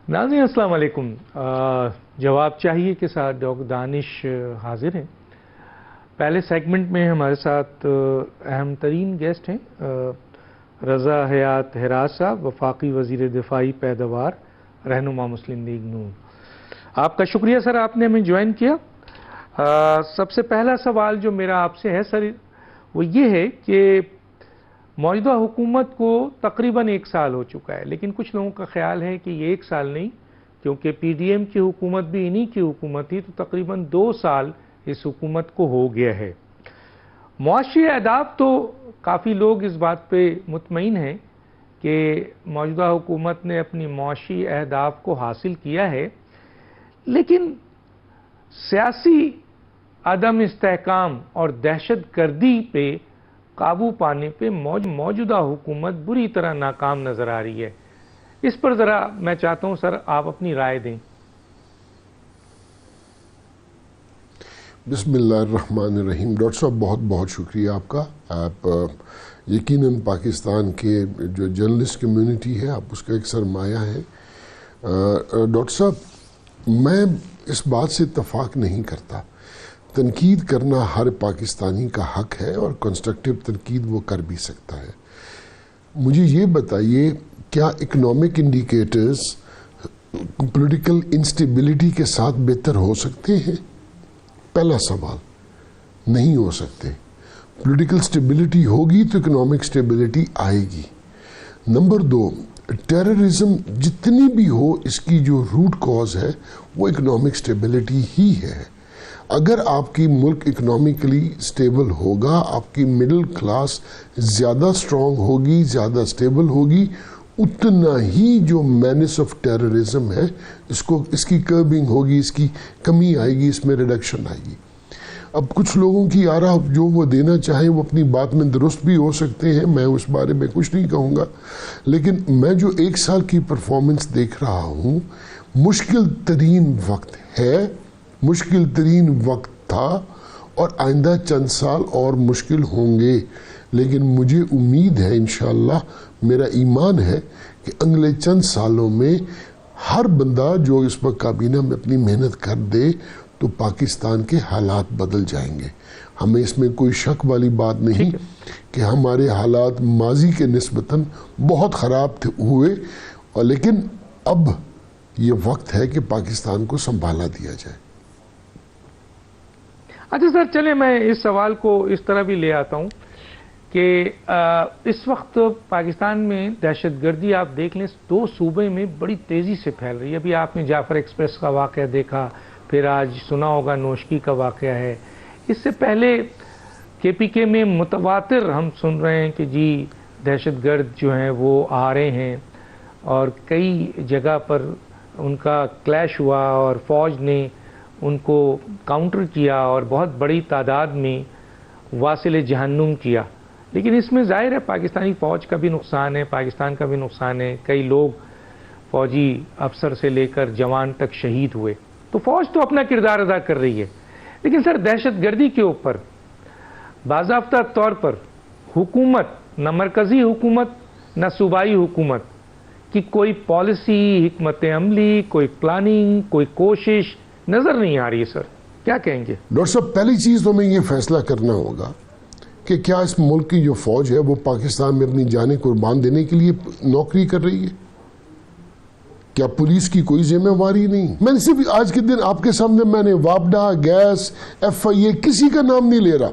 ناظرین السلام علیکم. جواب چاہیے کے ساتھ ڈاکٹر دانش حاضر ہیں. پہلے سیگمنٹ میں ہمارے ساتھ اہم ترین گیسٹ ہیں رضا حیات ہراس صاحب، وفاقی وزیر دفاعی پیداوار، رہنما مسلم لیگ نون. آپ کا شکریہ سر، آپ نے ہمیں جوائن کیا. سب سے پہلا سوال جو میرا آپ سے ہے سر وہ یہ ہے کہ موجودہ حکومت کو تقریباً 1 سال ہو چکا ہے، لیکن کچھ لوگوں کا خیال ہے کہ یہ 1 سال نہیں، کیونکہ پی ڈی ایم کی حکومت بھی انہی کی حکومت تھی، تو تقریباً 2 سال اس حکومت کو ہو گیا ہے. معاشی اہداف تو کافی لوگ اس بات پہ مطمئن ہیں کہ موجودہ حکومت نے اپنی معاشی اہداف کو حاصل کیا ہے، لیکن سیاسی عدم استحکام اور دہشت گردی پہ قابو پانے پہ موجودہ حکومت بری طرح ناکام نظر آ رہی ہے. اس پر ذرا میں چاہتا ہوں سر آپ اپنی رائے دیں. بسم اللہ الرحمن الرحیم. ڈاکٹر صاحب بہت بہت شکریہ آپ کا. آپ یقیناً پاکستان کے جو جرنلسٹ کمیونٹی ہے آپ اس کا ایک سرمایہ ہے. ڈاکٹر صاحب میں اس بات سے اتفاق نہیں کرتا. تنقید کرنا ہر پاکستانی کا حق ہے اور کنسٹرکٹیو تنقید وہ کر بھی سکتا ہے. مجھے یہ بتائیے کیا اکنامک انڈیکیٹرز پولیٹیکل انسٹیبلٹی کے ساتھ بہتر ہو سکتے ہیں؟ پہلا سوال، نہیں ہو سکتے. پولیٹیکل سٹیبلٹی ہوگی تو اکنامک سٹیبلٹی آئے گی. نمبر 2، ٹیررزم جتنی بھی ہو اس کی جو روٹ کاز ہے وہ اکنامک سٹیبلٹی ہی ہے. اگر آپ کی ملک اکنامکلی سٹیبل ہوگا، آپ کی مڈل کلاس زیادہ سٹرونگ ہوگی، زیادہ سٹیبل ہوگی، اتنا ہی جو مینس آف ٹیررزم ہے اس کی کربنگ ہوگی، اس کی کمی آئے گی، اس میں ریڈکشن آئے گی. اب کچھ لوگوں کی آراء جو وہ دینا چاہیں وہ اپنی بات میں درست بھی ہو سکتے ہیں، میں اس بارے میں کچھ نہیں کہوں گا، لیکن میں جو 1 سال کی پرفارمنس دیکھ رہا ہوں، مشکل ترین وقت ہے، مشکل ترین وقت تھا اور آئندہ چند سال اور مشکل ہوں گے. لیکن مجھے امید ہے، انشاءاللہ میرا ایمان ہے کہ اگلے چند سالوں میں ہر بندہ جو اس وقت کابینہ میں اپنی محنت کر دے تو پاکستان کے حالات بدل جائیں گے. ہمیں اس میں کوئی شک والی بات نہیں کہ ہمارے حالات ماضی کے نسبتاً بہت خراب ہوئے، اور لیکن اب یہ وقت ہے کہ پاکستان کو سنبھالا دیا جائے. اچھا سر، چلیں میں اس سوال کو اس طرح بھی لے آتا ہوں کہ اس وقت پاکستان میں دہشت گردی آپ دیکھ لیں 2 صوبے میں بڑی تیزی سے پھیل رہی ہے. ابھی آپ نے جعفر ایکسپریس کا واقعہ دیکھا، پھر آج سنا ہوگا نوشکی کا واقعہ ہے. اس سے پہلے کے پی کے میں متواتر ہم سن رہے ہیں کہ جی دہشت گرد جو ہیں وہ آ رہے ہیں، اور کئی جگہ پر ان کا کلیش ہوا اور فوج نے ان کو کاؤنٹر کیا اور بہت بڑی تعداد میں واصل جہنم کیا. لیکن اس میں ظاہر ہے پاکستانی فوج کا بھی نقصان ہے، پاکستان کا بھی نقصان ہے. کئی لوگ فوجی افسر سے لے کر جوان تک شہید ہوئے. تو فوج تو اپنا کردار ادا کر رہی ہے، لیکن سر دہشت گردی کے اوپر باضابطہ طور پر حکومت، نہ مرکزی حکومت نہ صوبائی حکومت کی کوئی پالیسی، حکمت عملی، کوئی پلاننگ، کوئی کوشش نظر نہیں آ رہی ہے. سر کیا کہیں گے؟ ڈاکٹر صاحب پہلی چیز تو ہمیں یہ فیصلہ کرنا ہوگا کہ کیا اس ملک کی جو فوج ہے وہ پاکستان میں اپنی جانیں قربان دینے کے لیے نوکری کر رہی ہے؟ کیا پولیس کی کوئی ذمہ داری نہیں؟ میں نے صرف آج کے دن آپ کے سامنے میں نے وابڈا، گیس، ایف آئی اے کسی کا نام نہیں لے رہا،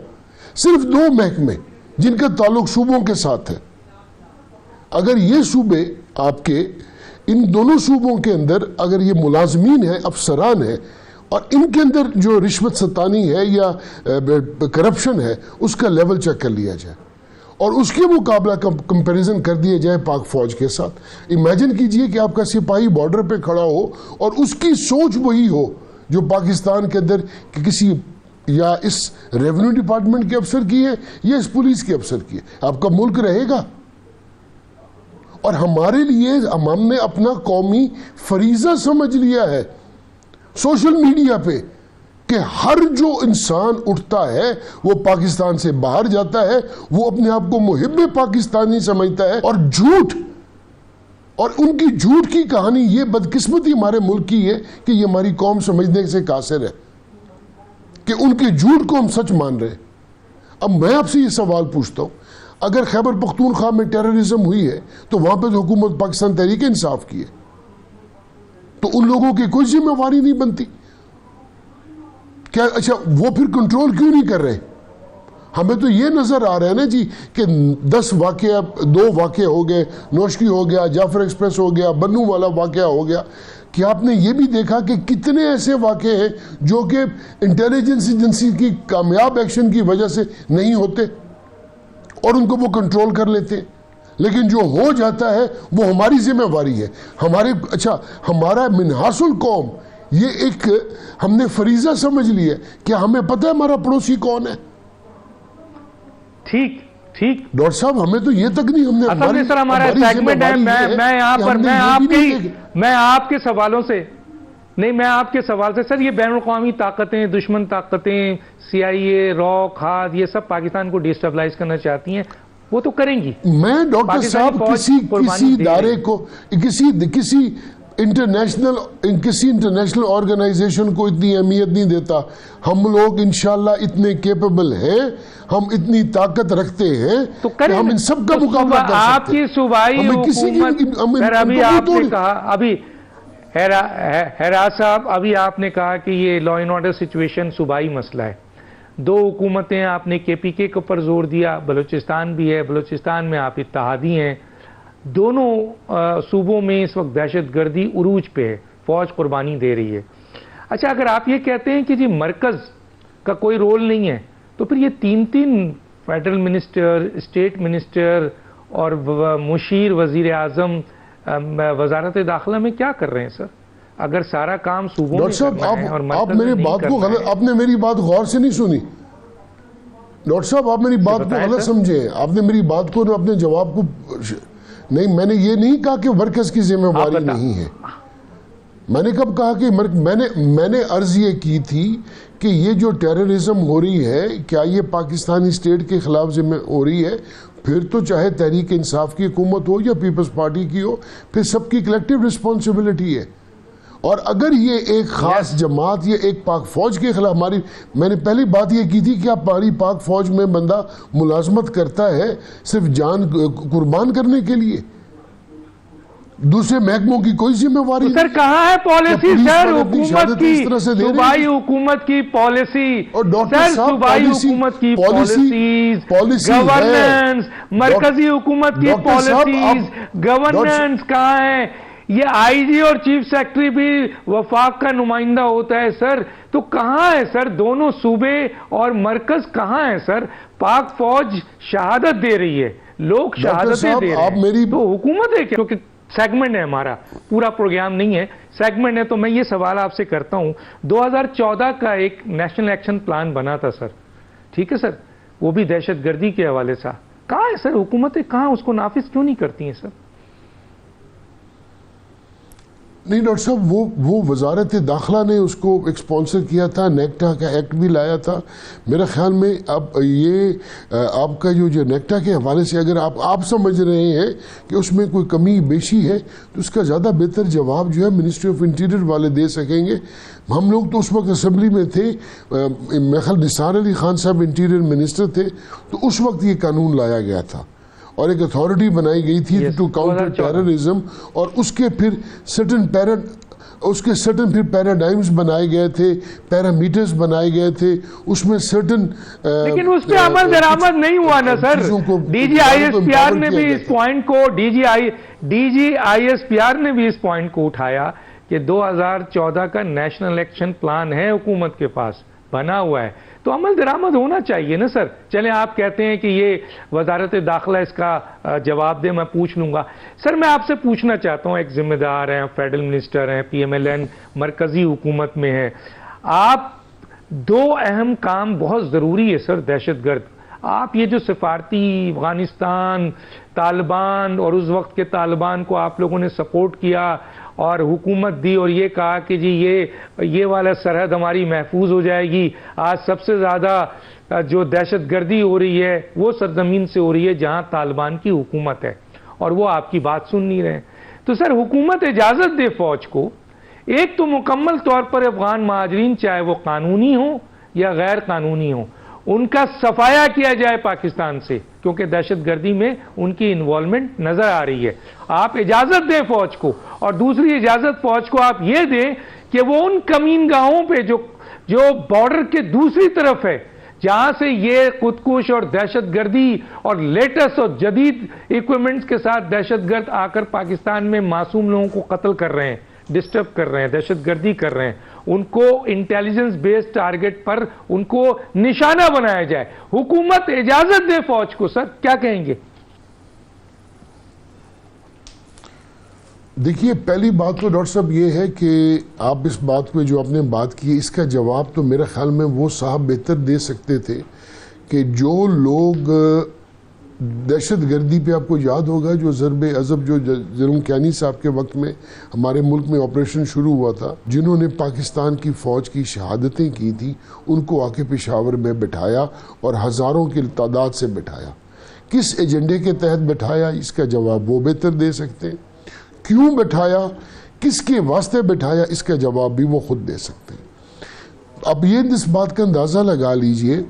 صرف 2 محکمے جن کا تعلق صوبوں کے ساتھ ہے. اگر یہ صوبے آپ کے ان دونوں صوبوں کے اندر اگر یہ ملازمین ہیں، افسران ہیں، اور ان کے اندر جو رشوت ستانی ہے یا کرپشن ہے اس کا لیول چیک کر لیا جائے اور اس کے مقابلہ کمپیریزن کر دیا جائے پاک فوج کے ساتھ. امیجن کیجئے کہ آپ کا سپاہی بارڈر پہ کھڑا ہو اور اس کی سوچ وہی ہو جو پاکستان کے اندر کسی یا اس ریونیو ڈپارٹمنٹ کے افسر کی ہے یا اس پولیس کے افسر کی ہے. آپ کا ملک رہے گا؟ اور ہمارے لیے ہم نے اپنا قومی فریضہ سمجھ لیا ہے سوشل میڈیا پہ کہ ہر جو انسان اٹھتا ہے وہ پاکستان سے باہر جاتا ہے، وہ اپنے آپ کو محب پاکستانی سمجھتا ہے، اور جھوٹ اور ان کی جھوٹ کی کہانی، یہ بدقسمتی ہمارے ملک کی ہے کہ یہ ہماری قوم سمجھنے سے قاصر ہے کہ ان کے جھوٹ کو ہم سچ مان رہے ہیں۔ اب میں آپ سے یہ سوال پوچھتا ہوں، اگر خیبر پختونخوا میں ٹیررزم ہوئی ہے تو وہاں پہ تو حکومت پاکستان تحریک انصاف کی ہے، تو ان لوگوں کی کوئی ذمہ داری نہیں بنتی کیا؟ اچھا وہ پھر کنٹرول کیوں نہیں کر رہے؟ ہمیں تو یہ نظر آ رہا ہے نا جی کہ 10 واقعہ، 2 واقعے ہو گئے، نوشکی ہو گیا، جعفر ایکسپریس ہو گیا، بنو والا واقعہ ہو گیا، کہ آپ نے یہ بھی دیکھا کہ کتنے ایسے واقعے ہیں جو کہ انٹیلیجنس ایجنسی کی کامیاب ایکشن کی وجہ سے نہیں ہوتے اور ان کو وہ کنٹرول کر لیتے ہیں، لیکن جو ہو جاتا ہے وہ ہماری ذمہ داری ہے اچھا ہمارا منحاس القوم، یہ ایک ہم نے فریضہ سمجھ لیا کہ ہمیں پتہ ہے ہمارا پڑوسی کون ہے۔ ٹھیک ڈاکٹر صاحب ہمیں تو یہ تک نہیں، ہم نے اصل میں سر ہمارا سیگمنٹ ہے، میں آپ کے سوالوں سے نہیں، میں آپ کے سوال سے سر، یہ بین الاقوامی طاقتیں، دشمن طاقتیں، CIA، رو، کھاد، یہ سب پاکستان کو ڈیسٹیبلائز کرنا چاہتی ہیں، وہ تو کریں گی۔ میں ڈاکٹر صاحب کسی ادارے کو، کسی انٹرنیشنل آرگنائزیشن کو اتنی اہمیت نہیں دیتا۔ ہم لوگ انشاءاللہ اتنے کیپیبل ہیں، ہم اتنی طاقت رکھتے ہیں کہ ہم ان سب کا مقابلہ کر سکتے ہیں۔ آپ کی صوبائی حکومت، سر ابھی آپ نے کہا، ابھی حراس صاحب، ابھی آپ نے کہا کہ یہ لا اینڈ آرڈر سچویشن صوبائی مسئلہ ہے۔ 2 حکومتیں، آپ نے KPK کے اوپر زور دیا، بلوچستان بھی ہے، بلوچستان میں آپ اتحادی ہیں، دونوں صوبوں میں اس وقت دہشت گردی عروج پہ ہے، فوج قربانی دے رہی ہے۔ اچھا اگر آپ یہ کہتے ہیں کہ جی مرکز کا کوئی رول نہیں ہے، تو پھر یہ 3 فیڈرل منسٹر، اسٹیٹ منسٹر اور مشیر وزیر اعظم وزارت داخلہ میں کیا کر رہے ہیں سر؟ اگر سارا کام صوبوں میں کرنا ہے اور مرکز میں نہیں کرنا ہے۔ آپ نے میری بات غور سے نہیں سنی ڈاکٹر صاحب، آپ میری بات کو غلط سمجھے، آپ نے میری بات کو اپنے جواب کو نہیں، میں نے یہ نہیں کہا کہ مرکز کی ذمہ داری نہیں ہے۔ میں نے کب کہا کہ میں نے عرض یہ کی تھی کہ یہ جو ٹیررزم ہو رہی ہے، کیا یہ پاکستانی اسٹیٹ کے خلاف ذمہ ہو رہی ہے؟ پھر تو چاہے تحریک انصاف کی حکومت ہو یا پیپلز پارٹی کی ہو، پھر سب کی کلیکٹیو رسپانسبلٹی ہے۔ اور اگر یہ ایک خاص جماعت یا ایک پاک فوج کے خلاف، میں نے پہلی بات یہ کی تھی کہ آپ ہماری پاک فوج میں بندہ ملازمت کرتا ہے صرف جان قربان کرنے کے لیے، دوسرے محکموں کی کوئی ذمہ داری نہیں۔ سر کہاں ہے پالیسی سر حکومت کی، صوبائی حکومت کی پالیسی؟ سر صوبائی حکومت کی پالیسیز، گورننس، مرکزی حکومت کی پالیسیز، گورننس کہاں ہے؟ یہ IG اور چیف سیکرٹری بھی وفاق کا نمائندہ ہوتا ہے سر، تو کہاں ہے سر؟ دونوں صوبے اور مرکز کہاں ہے سر؟ پاک فوج شہادت دے رہی ہے، لوگ شہادتیں دے رہے ہیں، تو حکومت ہے کیونکہ سیگمنٹ ہے ہمارا، پورا پروگرام نہیں ہے، سیگمنٹ ہے۔ تو میں یہ سوال آپ سے کرتا ہوں، 2014 کا ایک نیشنل ایکشن پلان بنا تھا سر، ٹھیک ہے سر، وہ بھی دہشت گردی کے حوالے سے، کہاں ہے سر حکومتیں؟ کہاں اس کو نافذ کیوں نہیں کرتی ہیں سر؟ نہیں ڈاکٹر صاحب، وہ وزارت داخلہ نے اس کو اسپانسر کیا تھا، نیکٹا کا ایکٹ بھی لایا تھا۔ میرے خیال میں اب یہ آپ کا جو نیکٹا کے حوالے سے اگر آپ سمجھ رہے ہیں کہ اس میں کوئی کمی بیشی ہے، تو اس کا زیادہ بہتر جواب جو ہے منسٹری آف انٹیریئر والے دے سکیں گے۔ ہم لوگ تو اس وقت اسمبلی میں تھے، میرے خیال نثار علی خان صاحب انٹیریئر منسٹر تھے، تو اس وقت یہ قانون لایا گیا تھا اور ایک اتھارٹی بنائی گئی تھی ٹو کاؤنٹر ٹیررزم، اور اس کے پھر سرٹن پیراڈائمز بنائے گئے تھے، پیرامیٹرز بنائے گئے تھے، اس میں سرٹن، لیکن اس پہ عمل درآمد نہیں ہوا نا سر۔ DGISPR نے بھی اس پوائنٹ کو DGISPR نے بھی اس پوائنٹ کو اٹھایا کہ 2014 کا نیشنل ایکشن پلان ہے حکومت کے پاس، بنا ہوا ہے، تو عمل درآمد ہونا چاہیے نا سر۔ چلیں آپ کہتے ہیں کہ یہ وزارت داخلہ اس کا جواب دے، میں پوچھ لوں گا۔ سر میں آپ سے پوچھنا چاہتا ہوں، ایک ذمہ دار ہیں، فیڈرل منسٹر ہیں، PMLN مرکزی حکومت میں ہے، آپ 2 اہم کام بہت ضروری ہے سر، دہشت گرد، آپ یہ جو سفارتی افغانستان، طالبان اور اس وقت کے طالبان کو آپ لوگوں نے سپورٹ کیا اور حکومت دی اور یہ کہا کہ جی یہ والا سرحد ہماری محفوظ ہو جائے گی، آج سب سے زیادہ جو دہشت گردی ہو رہی ہے وہ سرزمین سے ہو رہی ہے جہاں طالبان کی حکومت ہے، اور وہ آپ کی بات سن نہیں رہے ہیں۔ تو سر حکومت اجازت دے فوج کو ایک تو مکمل طور پر افغان مہاجرین چاہے وہ قانونی ہوں یا غیر قانونی ہوں ان کا صفایا کیا جائے پاکستان سے، کیونکہ دہشت گردی میں ان کی انوالومنٹ نظر آ رہی ہے. آپ اجازت دیں فوج کو، اور دوسری اجازت فوج کو آپ یہ دیں کہ وہ ان کمین گاہوں پہ جو بارڈر کے دوسری طرف ہے جہاں سے یہ خودکش اور دہشت گردی اور لیٹسٹ اور جدید ایکوپمنٹس کے ساتھ دہشت گرد آ کر پاکستان میں معصوم لوگوں کو قتل کر رہے ہیں، ڈسٹرب کر رہے ہیں، دہشت گردی کر رہے ہیں، ان کو انٹیلیجنس بیسڈ ٹارگٹ پر ان کو نشانہ بنایا جائے. حکومت اجازت دے فوج کو. سر کیا کہیں گے؟ دیکھیے، پہلی بات تو ڈاکٹر صاحب یہ ہے کہ آپ اس بات پہ جو آپ نے بات کی اس کا جواب تو میرے خیال میں وہ صاحب بہتر دے سکتے تھے کہ جو لوگ دہشت گردی پہ، آپ کو یاد ہوگا جو ضرب عضب جو زلمکیانی صاحب کے وقت میں ہمارے ملک میں آپریشن شروع ہوا تھا، جنہوں نے پاکستان کی فوج کی شہادتیں کی تھی، ان کو آ کے پشاور میں بٹھایا اور ہزاروں کی تعداد سے بٹھایا. کس ایجنڈے کے تحت بٹھایا اس کا جواب وہ بہتر دے سکتے ہیں. کیوں بٹھایا، کس کے واسطے بٹھایا، اس کا جواب بھی وہ خود دے سکتے ہیں. اب یہ اس بات کا اندازہ لگا لیجئے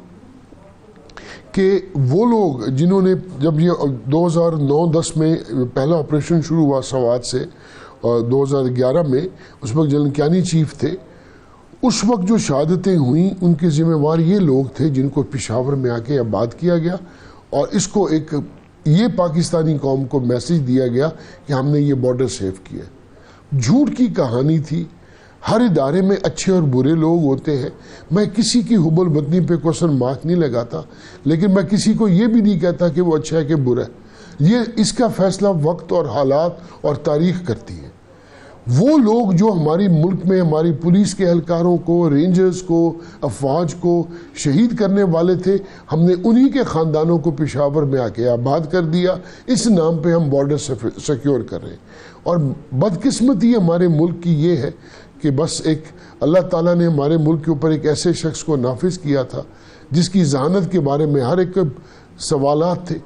کہ وہ لوگ جنہوں نے جب یہ 2009-10 میں پہلا آپریشن شروع ہوا سوات سے، اور 2011 میں اس وقت زلمکیانی چیف تھے، اس وقت جو شہادتیں ہوئیں ان کے ذمہ وار یہ لوگ تھے جن کو پشاور میں آ کے آباد کیا گیا، اور اس کو ایک یہ پاکستانی قوم کو میسج دیا گیا کہ ہم نے یہ بارڈر سیف کیا. جھوٹ کی کہانی تھی. ہر ادارے میں اچھے اور برے لوگ ہوتے ہیں. میں کسی کی حب الوطنی پہ کوسچن مارک نہیں لگاتا، لیکن میں کسی کو یہ بھی نہیں کہتا کہ وہ اچھا ہے کہ برا ہے. یہ اس کا فیصلہ وقت اور حالات اور تاریخ کرتی ہے. وہ لوگ جو ہماری ملک میں ہماری پولیس کے اہلکاروں کو، رینجرز کو، افواج کو شہید کرنے والے تھے، ہم نے انہی کے خاندانوں کو پشاور میں آ کے آباد کر دیا. اس نام پہ ہم بارڈر سیکیور کر رہے ہیں. اور بدقسمتی ہمارے ملک کی یہ ہے کہ بس ایک اللہ تعالیٰ نے ہمارے ملک کے اوپر ایک ایسے شخص کو نافذ کیا تھا جس کی ذہانت کے بارے میں ہر ایک سوالات تھے،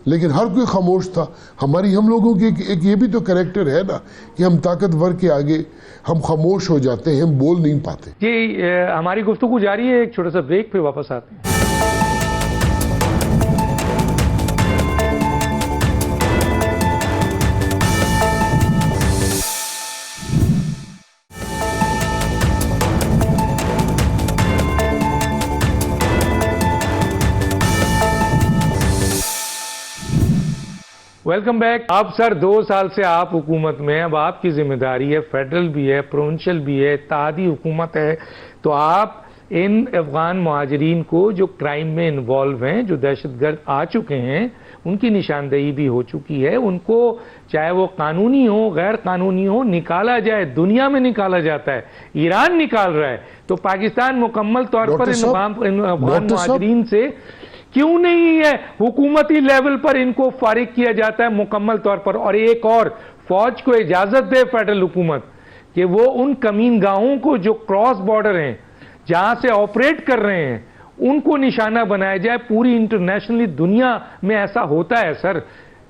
لیکن ہر کوئی خاموش تھا. ہم لوگوں کی ایک یہ بھی تو کریکٹر ہے نا کہ ہم طاقتور کے آگے ہم خاموش ہو جاتے ہیں، ہم بول نہیں پاتے. جی، ہماری گفتگو جاری ہے، ایک چھوٹا سا بریک پہ واپس آتے ہیں. Welcome back. اب سر 2 سال سے آپ حکومت میں، اب آپ کی ذمہ داری ہے، فیڈرل بھی ہے، پروونشل بھی ہے، اتحادی حکومت ہے، تو آپ ان افغان مہاجرین کو جو کرائم میں انوالو ہیں، جو دہشت گرد آ چکے ہیں، ان کی نشاندہی بھی ہو چکی ہے، ان کو چاہے وہ قانونی ہو غیر قانونی ہو نکالا جائے. دنیا میں نکالا جاتا ہے، ایران نکال رہا ہے، تو پاکستان مکمل طور پر ان افغان مہاجرین سے کیوں نہیں ہے حکومتی لیول پر ان کو فارغ کیا جاتا ہے مکمل طور پر؟ اور ایک اور، فوج کو اجازت دے فیڈرل حکومت کہ وہ ان کمین گاہوں کو جو کراس بارڈر ہیں جہاں سے آپریٹ کر رہے ہیں ان کو نشانہ بنایا جائے. پوری انٹرنیشنلی دنیا میں ایسا ہوتا ہے سر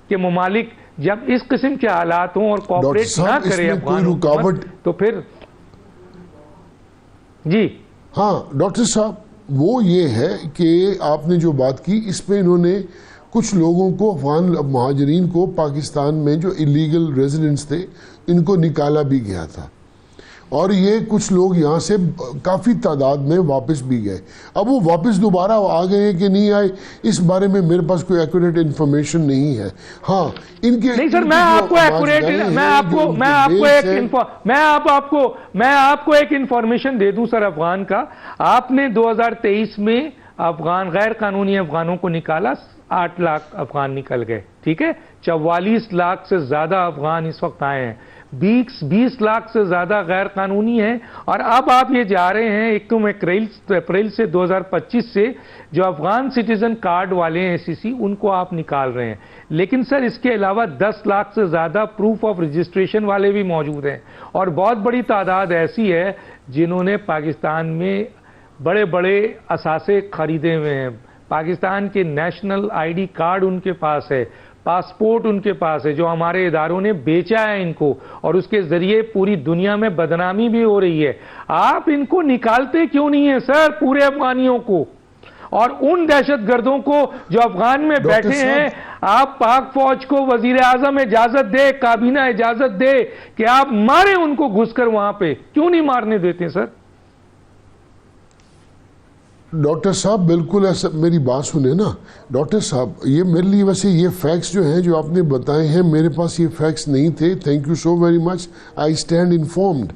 کہ ممالک جب اس قسم کے حالات ہوں اور کوآپریٹ نہ کرے افغان حکومت تو پھر جی ہاں ڈاکٹر صاحب وہ یہ ہے کہ آپ نے جو بات کی اس پہ انہوں نے کچھ لوگوں کو، افغان مہاجرین کو پاکستان میں جو ایلیگل ریزیڈنٹس تھے ان کو نکالا بھی گیا تھا، اور یہ کچھ لوگ یہاں سے کافی تعداد میں واپس بھی گئے. اب وہ واپس دوبارہ آ گئے کہ نہیں آئے اس بارے میں میرے پاس کوئی ایکوریٹ انفارمیشن نہیں ہے. ہاں ان کے نہیں سر، میں آپ کو ایک انفارمیشن دے دوں سر افغان کا. آپ نے 2023 میں افغان غیر قانونی افغانوں کو نکالا، 8 لاکھ افغان نکل گئے، ٹھیک ہے. 44 لاکھ سے زیادہ افغان اس وقت آئے ہیں، 20 لاکھ سے زیادہ غیر قانونی ہیں. اور اب آپ یہ جا رہے ہیں 1 اپریل سے 2025 سے جو افغان سٹیزن کارڈ والے ہیں ACC ان کو آپ نکال رہے ہیں. لیکن سر اس کے علاوہ 10 لاکھ سے زیادہ پروف آف رجسٹریشن والے بھی موجود ہیں، اور بہت بڑی تعداد ایسی ہے جنہوں نے پاکستان میں بڑے بڑے اثاثے خریدے ہوئے ہیں، پاکستان کے نیشنل ID کارڈ ان کے پاس ہے، پاسپورٹ ان کے پاس ہے جو ہمارے اداروں نے بیچا ہے ان کو, اور اس کے ذریعے پوری دنیا میں بدنامی بھی ہو رہی ہے. آپ ان کو نکالتے کیوں نہیں ہیں سر, پورے افغانیوں کو, اور ان دہشت گردوں کو جو افغان میں بیٹھے ہیں؟ آپ پاک فوج کو وزیر اعظم اجازت دے, کابینہ اجازت دے کہ آپ ماریں ان کو گھس کر وہاں پہ, کیوں نہیں مارنے دیتے سر؟ ڈاکٹر صاحب بالکل ایسا, میری بات سنیں نا ڈاکٹر صاحب, یہ میرے لیے ویسے یہ فیکٹس جو ہیں جو آپ نے بتائے ہیں, میرے پاس یہ فیکٹس نہیں تھے. Thank you so very much, I stand informed.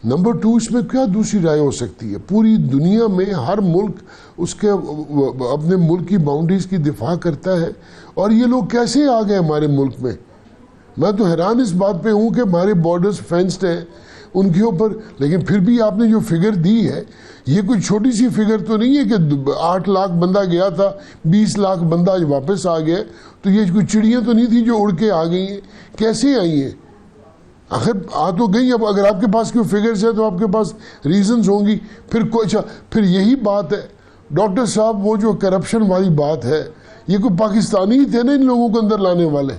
Number 2, اس میں کیا دوسری رائے ہو سکتی ہے؟ پوری دنیا میں ہر ملک اس کے اپنے ملک کی باؤنڈریز کی دفاع کرتا ہے, اور یہ لوگ کیسے آ گئے ہمارے ملک میں؟ میں تو حیران اس بات پہ ہوں کہ ہمارے بارڈرز فینسڈ ہیں ان کے اوپر, لیکن پھر بھی آپ نے جو فگر دی ہے یہ کوئی چھوٹی سی فگر تو نہیں ہے کہ 8 لاکھ بندہ گیا تھا, 20 لاکھ بندہ واپس آ گیا. تو یہ کوئی چڑیاں تو نہیں تھی جو اڑ کے آ گئی ہیں, کیسے آئی ہیں؟ آخر آ تو گئی. اب اگر آپ کے پاس کوئی فگرز ہے تو آپ کے پاس ریزنز ہوں گی. پھر یہی بات ہے ڈاکٹر صاحب, وہ جو کرپشن والی بات ہے, یہ کوئی پاکستانی ہی تھے نا ان لوگوں کو اندر لانے والے؟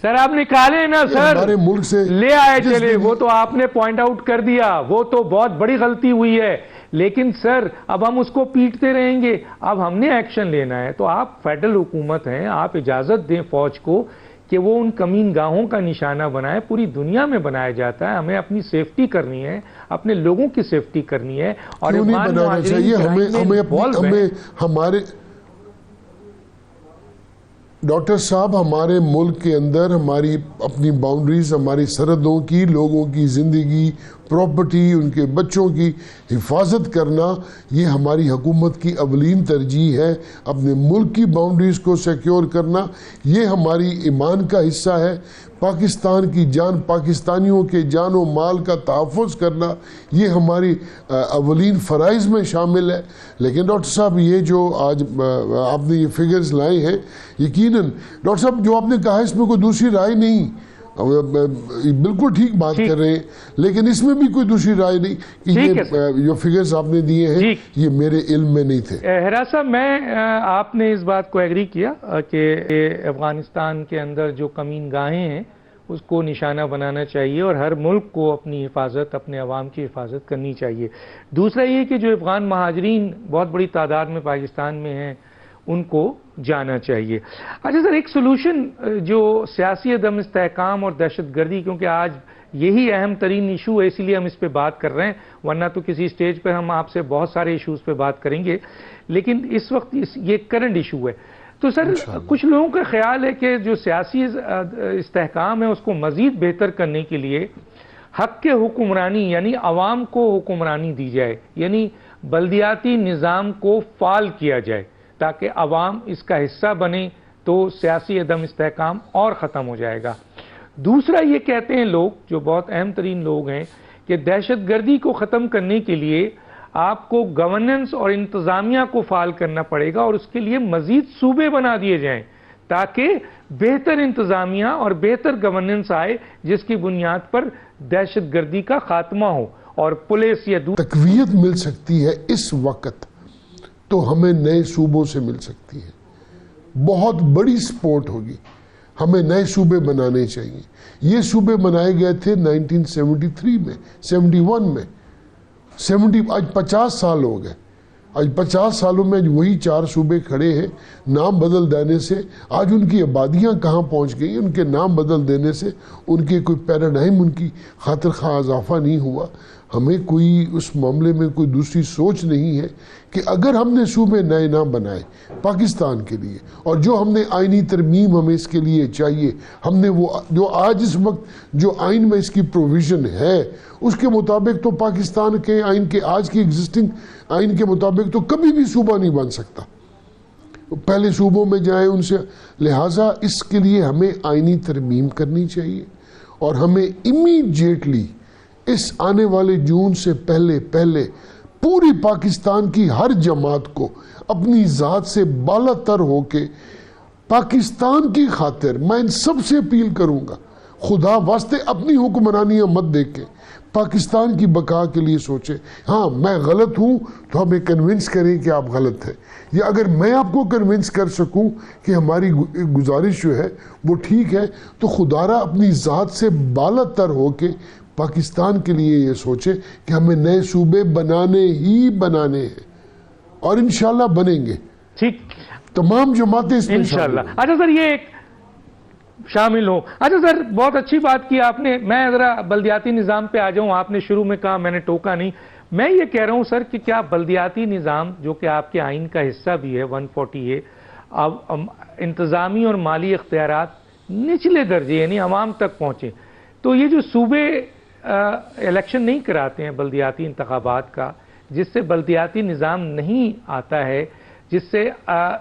سر آپ نکالے نا سر, ہمارے ملک سے لے آئے چلے, وہ تو آپ نے پوائنٹ آؤٹ کر دیا, وہ تو بہت بڑی غلطی ہوئی ہے. لیکن سر اب ہم اس کو پیٹتے رہیں گے؟ اب ہم نے ایکشن لینا ہے. تو آپ فیڈرل حکومت ہیں, آپ اجازت دیں فوج کو کہ وہ ان کمین گاہوں کا نشانہ بنائے. پوری دنیا میں بنایا جاتا ہے, ہمیں اپنی سیفٹی کرنی ہے, اپنے لوگوں کی سیفٹی کرنی ہے. اور کیوں نہیں بنانا چاہیے ہمیں ہمارے ڈاکٹر صاحب, ہمارے ملک کے اندر ہماری اپنی باؤنڈریز, ہماری سرحدوں کی, لوگوں کی زندگی, پراپرٹی, ان کے بچوں کی حفاظت کرنا, یہ ہماری حکومت کی اولین ترجیح ہے. اپنے ملک کی باؤنڈریز کو سیکیور کرنا یہ ہماری ایمان کا حصہ ہے. پاکستان کی جان, پاکستانیوں کے جان و مال کا تحفظ کرنا یہ ہماری اولین فرائض میں شامل ہے. لیکن ڈاکٹر صاحب یہ جو آج آپ نے یہ فگرز لائے ہیں, یقیناً ڈاکٹر صاحب جو آپ نے کہا اس میں کوئی دوسری رائے نہیں, بالکل ٹھیک بات کر رہے ہیں, لیکن اس میں بھی کوئی دوسری رائے نہیں کہ یہ جو فگرز آپ نے دیے ہیں یہ میرے علم میں نہیں تھے. ہراس صاحب, میں آپ نے اس بات کو ایگری کیا کہ افغانستان کے اندر جو کمین گاہیں ہیں اس کو نشانہ بنانا چاہیے, اور ہر ملک کو اپنی حفاظت, اپنے عوام کی حفاظت کرنی چاہیے. دوسرا یہ کہ جو افغان مہاجرین بہت بڑی تعداد میں پاکستان میں ہیں ان کو جانا چاہیے. اچھا سر, ایک سلوشن جو سیاسی عدم استحکام اور دہشت گردی, کیونکہ آج یہی اہم ترین ایشو ہے, اسی لیے ہم اس پہ بات کر رہے ہیں, ورنہ تو کسی اسٹیج پہ ہم آپ سے بہت سارے ایشوز پہ بات کریں گے, لیکن اس وقت یہ کرنٹ ایشو ہے. تو سر کچھ لوگوں کا خیال ہے کہ جو سیاسی استحکام ہے اس کو مزید بہتر کرنے کے لیے حق کے حکمرانی یعنی عوام کو حکمرانی دی جائے, یعنی بلدیاتی نظام کو فعال کیا جائے تاکہ عوام اس کا حصہ بنے, تو سیاسی عدم استحکام اور ختم ہو جائے گا. دوسرا یہ کہتے ہیں لوگ, جو بہت اہم ترین لوگ ہیں, کہ دہشت گردی کو ختم کرنے کے لیے آپ کو گورننس اور انتظامیہ کو فعال کرنا پڑے گا, اور اس کے لیے مزید صوبے بنا دیے جائیں تاکہ بہتر انتظامیہ اور بہتر گورننس آئے, جس کی بنیاد پر دہشت گردی کا خاتمہ ہو. اور پولیس یا تقویت مل سکتی ہے اس وقت تو ہمیں نئے صوبوں سے مل سکتی ہے, بہت بڑی سپورٹ ہوگی. ہمیں نئے صوبے بنانے چاہیے. یہ صوبے بنائے گئے تھے 1973 میں, 71 میں, آج 50 سال ہو گئے. آج 50 سالوں میں وہی 4 صوبے کھڑے ہیں. نام بدل دینے سے آج ان کی آبادیاں کہاں پہنچ گئی, ان کے نام بدل دینے سے ان کے کوئی پیراڈائم, ان کی خاطر خواہ اضافہ نہیں ہوا. ہمیں کوئی اس معاملے میں کوئی دوسری سوچ نہیں ہے کہ اگر ہم نے صوبے نئے نہ بنائے پاکستان کے لیے, اور جو ہم نے آئینی ترمیم ہمیں اس کے لیے چاہیے, ہم نے وہ جو آج اس وقت جو آئین میں اس کی پروویژن ہے اس کے مطابق تو پاکستان کے آئین کے آج کی ایگزسٹنگ آئین کے مطابق تو کبھی بھی صوبہ نہیں بن سکتا. پہلے صوبوں میں جائیں ان سے. لہٰذا اس کے لیے ہمیں آئینی ترمیم کرنی چاہیے, اور ہمیں امیڈیٹلی اس آنے والے جون سے پہلے پوری پاکستان کی ہر جماعت کو اپنی ذات سے بالا تر ہو کے پاکستان کی خاطر, میں ان سب سے اپیل کروں گا, خدا واسطے اپنی حکمرانیاں مت دیکھیں، پاکستان کی بقا کے لیے سوچیں. ہاں میں غلط ہوں تو ہمیں کنونس کریں کہ آپ غلط ہیں، یا اگر میں آپ کو کنونس کر سکوں کہ ہماری گزارش جو ہے وہ ٹھیک ہے، تو خدا را اپنی ذات سے بالا تر ہو کے پاکستان کے لیے یہ سوچے کہ ہمیں نئے صوبے بنانے ہی بنانے ہیں، اور انشاءاللہ بنیں گے. ٹھیک، تمام جماعتیں اس میں انشاءاللہ. شامل ہیں. اچھا سر، یہ ایک شامل ہو. اچھا سر، بہت اچھی بات کی آپ نے. میں ذرا بلدیاتی نظام پہ آ جاؤں. آپ نے شروع میں کہا، میں نے ٹوکا نہیں. میں یہ کہہ رہا ہوں سر کہ کیا بلدیاتی نظام جو کہ آپ کے آئین کا حصہ بھی ہے 140A، اب انتظامی اور مالی اختیارات نچلے درجے یعنی عوام تک پہنچے، تو یہ جو صوبے الیکشن نہیں کراتے ہیں بلدیاتی انتخابات کا، جس سے بلدیاتی نظام نہیں آتا ہے، جس سے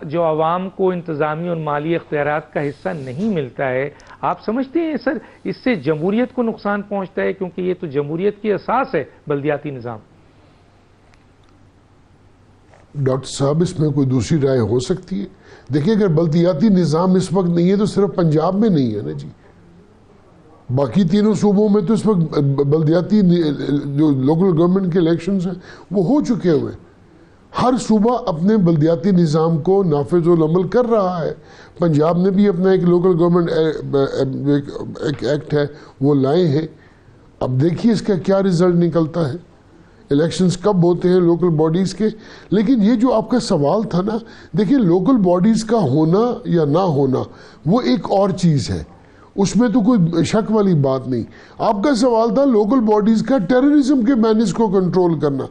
جو عوام کو انتظامی اور مالی اختیارات کا حصہ نہیں ملتا ہے، آپ سمجھتے ہیں سر اس سے جمہوریت کو نقصان پہنچتا ہے؟ کیونکہ یہ تو جمہوریت کی اساس ہے بلدیاتی نظام. ڈاکٹر صاحب اس میں کوئی دوسری رائے ہو سکتی ہے؟ دیکھیں، اگر بلدیاتی نظام اس وقت نہیں ہے تو صرف پنجاب میں نہیں ہے نا جی، باقی تینوں صوبوں میں تو اس وقت بلدیاتی جو لوکل گورنمنٹ کے الیکشنز ہیں وہ ہو چکے ہوئے. ہر صوبہ اپنے بلدیاتی نظام کو نافذ العمل کر رہا ہے. پنجاب نے بھی اپنا ایک لوکل گورنمنٹ ایکٹ ہے وہ لائے ہیں. اب دیکھیے اس کا کیا رزلٹ نکلتا ہے، الیکشنز کب ہوتے ہیں لوکل باڈیز کے. لیکن یہ جو آپ کا سوال تھا نا، دیکھیے لوکل باڈیز کا ہونا یا نہ ہونا وہ ایک اور چیز ہے، اس میں تو کوئی شک والی بات نہیں. آپ کا سوال تھا لوکل باڈیز کا ٹیررزم کے مینس کو کنٹرول کرنا.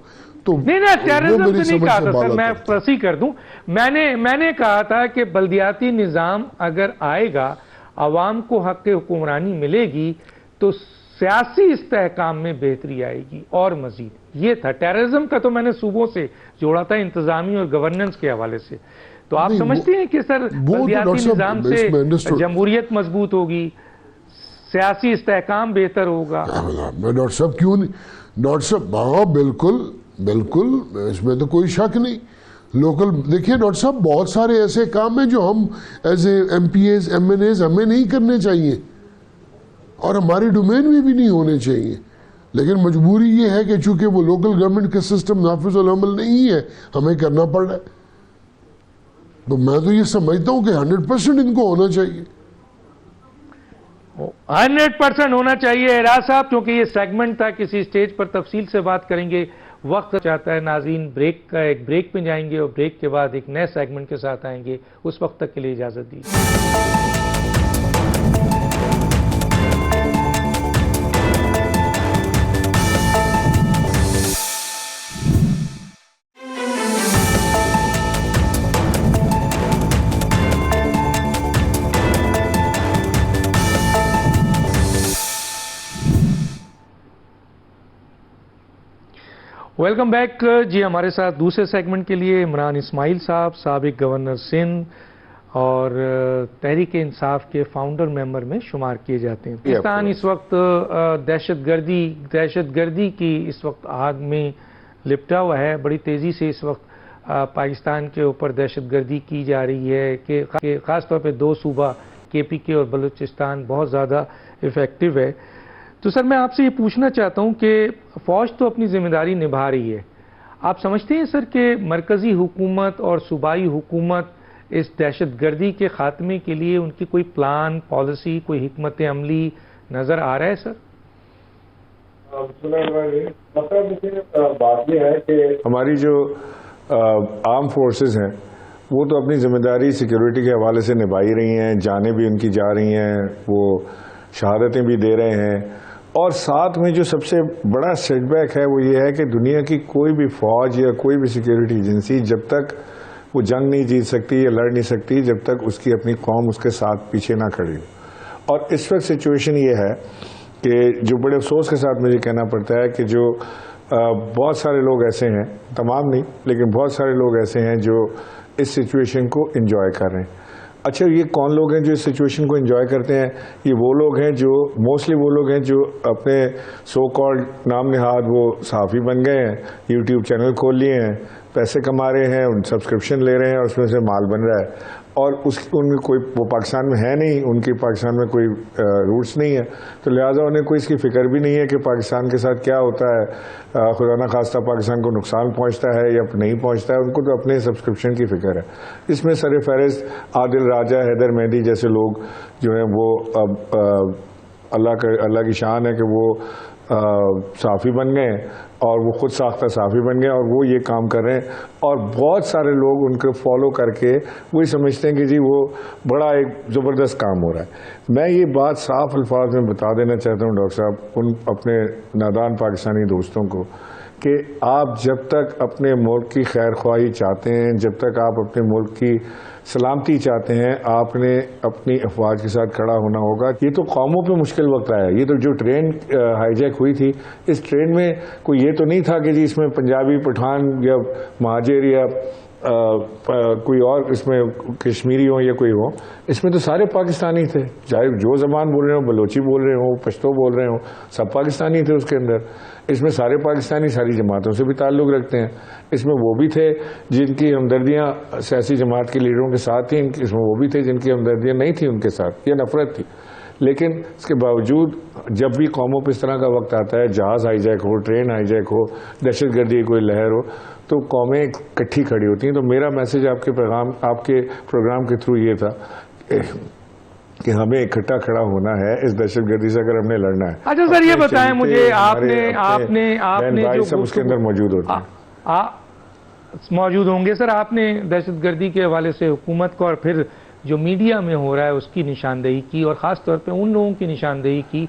تو نہیں ٹیررزم سے نہیں کہا تھا سر، میں فصیح کر دوں. میں نے کہا تھا کہ بلدیاتی نظام اگر آئے گا، عوام کو حق حکمرانی ملے گی تو سیاسی استحکام میں بہتری آئے گی اور مزید. یہ تھا ٹیررزم کا، تو میں نے صوبوں سے جوڑا تھا انتظامی اور گورننس کے حوالے سے. تو آپ سمجھتے ہیں کہ سر بلدیاتی نظام سے جمہوریت مضبوط ہوگی، سیاسی استحکام بہتر ہوگا؟ ڈاکٹر صاحب کیوں نہیں، ڈاکٹر صاحب ہاں بالکل اس میں تو کوئی شک نہیں. لوکل دیکھیے ڈاکٹر صاحب، بہت سارے ایسے کام ہیں جو ہم as A M P as M N as ہمیں نہیں کرنے چاہیے اور ہماری ڈومین میں بھی نہیں ہونے چاہیے، لیکن مجبوری یہ ہے کہ چونکہ وہ لوکل گورنمنٹ کا سسٹم نافذ العمل نہیں ہے، ہمیں کرنا پڑ رہا ہے. تو میں تو یہ سمجھتا ہوں کہ 100% ان کو ہونا چاہیے. 100% ہونا چاہیے اعراز صاحب، کیونکہ یہ سیگمنٹ تھا، کسی سٹیج پر تفصیل سے بات کریں گے. وقت چاہتا ہے ناظرین ایک بریک پہ جائیں گے اور بریک کے بعد ایک نئے سیگمنٹ کے ساتھ آئیں گے. اس وقت تک کے لیے اجازت دیجیے. ویلکم بیک جی. ہمارے ساتھ دوسرے سیگمنٹ کے لیے عمران اسماعیل صاحب، سابق گورنر سندھ اور تحریک انصاف کے فاؤنڈر ممبر میں شمار کیے جاتے ہیں. پاکستان اس وقت دہشت گردی کی اس وقت آگ میں لپٹا ہوا ہے. بڑی تیزی سے اس وقت پاکستان کے اوپر دہشت گردی کی جا رہی ہے کہ خاص طور پہ دو صوبہ KPK اور بلوچستان بہت زیادہ افیکٹو ہے. تو سر میں آپ سے یہ پوچھنا چاہتا ہوں کہ فوج تو اپنی ذمہ داری نبھا رہی ہے، آپ سمجھتے ہیں سر کہ مرکزی حکومت اور صوبائی حکومت اس دہشت گردی کے خاتمے کے لیے ان کی کوئی پلان، پالیسی، کوئی حکمت عملی نظر آ رہا ہے سر؟ بات یہ ہے کہ ہماری جو آرم فورسز ہیں وہ تو اپنی ذمہ داری سیکیورٹی کے حوالے سے نبھا ہی رہی ہیں، جانیں بھی ان کی جا رہی ہیں، وہ شہادتیں بھی دے رہے ہیں. اور ساتھ میں جو سب سے بڑا سیٹ بیک ہے وہ یہ ہے کہ دنیا کی کوئی بھی فوج یا کوئی بھی سیکیورٹی ایجنسی جب تک وہ جنگ نہیں جیت سکتی یا لڑ نہیں سکتی جب تک اس کی اپنی قوم اس کے ساتھ پیچھے نہ کھڑی ہو. اور اس وقت سچویشن یہ ہے کہ جو بڑے افسوس کے ساتھ مجھے کہنا پڑتا ہے کہ جو بہت سارے لوگ ایسے ہیں، تمام نہیں لیکن بہت سارے لوگ ایسے ہیں جو اس سچویشن کو انجوائے کر رہے ہیں. اچھا یہ کون لوگ ہیں جو اس سچویشن کو انجوائے کرتے ہیں؟ یہ وہ لوگ ہیں جو موسٹلی وہ لوگ ہیں جو اپنے سو کالڈ نام نہاد وہ صحافی بن گئے ہیں، یوٹیوب چینل کھول لیے ہیں، پیسے کما رہے ہیں، ان سبسکرپشن لے رہے ہیں اور اس میں سے مال بن رہا ہے. اور ان میں کوئی وہ پاکستان میں ہے نہیں، ان کی پاکستان میں کوئی روٹس نہیں ہے، تو لہٰذا انہیں کوئی اس کی فکر بھی نہیں ہے کہ پاکستان کے ساتھ کیا ہوتا ہے، خدا نہ خواستہ پاکستان کو نقصان پہنچتا ہے یا نہیں پہنچتا ہے، ان کو تو اپنے سبسکرپشن کی فکر ہے۔ اس میں سر فہرست عادل راجہ، حیدر مہدی جیسے لوگ جو ہیں وہ اب اللہ کی شان ہے کہ وہ صحافی بن گئے اور وہ خود ساختہ صحافی بن گئے اور وہ یہ کام کر رہے ہیں، اور بہت سارے لوگ ان کو فالو کر کے وہی سمجھتے ہیں کہ جی وہ بڑا ایک زبردست کام ہو رہا ہے۔ میں یہ بات صاف الفاظ میں بتا دینا چاہتا ہوں ڈاکٹر صاحب ان اپنے نادان پاکستانی دوستوں کو کہ آپ جب تک اپنے ملک کی خیر خواہی چاہتے ہیں، جب تک آپ اپنے ملک کی سلامتی چاہتے ہیں، آپ نے اپنی افواج کے ساتھ کھڑا ہونا ہوگا۔ یہ تو قوموں پہ مشکل وقت آیا، یہ تو جو ٹرین ہائی جیک ہوئی تھی، اس ٹرین میں کوئی یہ تو نہیں تھا کہ جی اس میں پنجابی، پٹھان یا مہاجر یا کوئی اور اس میں کشمیری ہو یا کوئی ہو، اس میں تو سارے پاکستانی تھے، چاہے جو زبان بول رہے ہوں، بلوچی بول رہے ہوں، پشتو بول رہے ہوں، سب پاکستانی تھے اس کے اندر۔ اس میں سارے پاکستانی ساری جماعتوں سے بھی تعلق رکھتے ہیں، اس میں وہ بھی تھے جن کی ہمدردیاں سیاسی جماعت کے لیڈروں کے ساتھ تھیں، اس میں وہ بھی تھے جن کی ہمدردیاں نہیں تھیں ان کے ساتھ یا نفرت تھی۔ لیکن اس کے باوجود جب بھی قوموں پہ اس طرح کا وقت آتا ہے، جہاز ہائی جیک ہو، ٹرین ہائی جیک ہو، دہشت گردی کی کوئی لہر ہو، تو قومیں اکٹھی کھڑی ہوتی ہیں۔ تو میرا میسج آپ کے پروگرام کے تھرو یہ تھا کہ ہمیں اکٹھا کھڑا ہونا ہے اس دہشت گردی سے اگر ہم نے لڑنا ہے۔ اچھا سر، یہ بتائیں مجھے، آپ نے جو اس کے اندر موجود ہوتے ہیں، موجود ہوں گے سر، آپ نے دہشت گردی کے حوالے سے حکومت کو اور پھر جو میڈیا میں ہو رہا ہے اس کی نشاندہی کی، اور خاص طور پہ ان لوگوں کی نشاندہی کی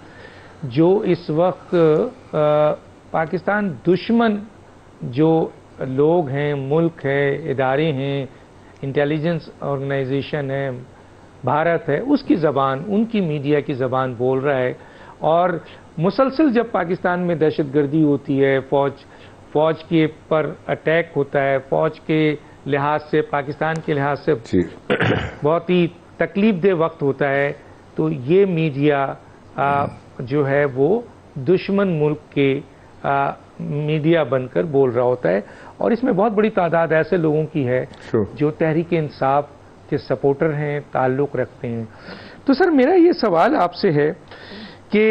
جو اس وقت پاکستان دشمن جو لوگ ہیں، ملک ہے، ادارے ہیں، انٹیلیجنس آرگنائزیشن ہے، بھارت ہے، اس کی زبان، ان کی میڈیا کی زبان بول رہا ہے۔ اور مسلسل جب پاکستان میں دہشت گردی ہوتی ہے، فوج کے پر اٹیک ہوتا ہے، فوج کے لحاظ سے، پاکستان کے لحاظ سے بہت ہی تکلیف دہ وقت ہوتا ہے، تو یہ میڈیا جو ہے وہ دشمن ملک کے میڈیا بن کر بول رہا ہوتا ہے، اور اس میں بہت بڑی تعداد ایسے لوگوں کی ہے جو تحریک انصاف کے سپورٹر ہیں، تعلق رکھتے ہیں۔ تو سر میرا یہ سوال آپ سے ہے کہ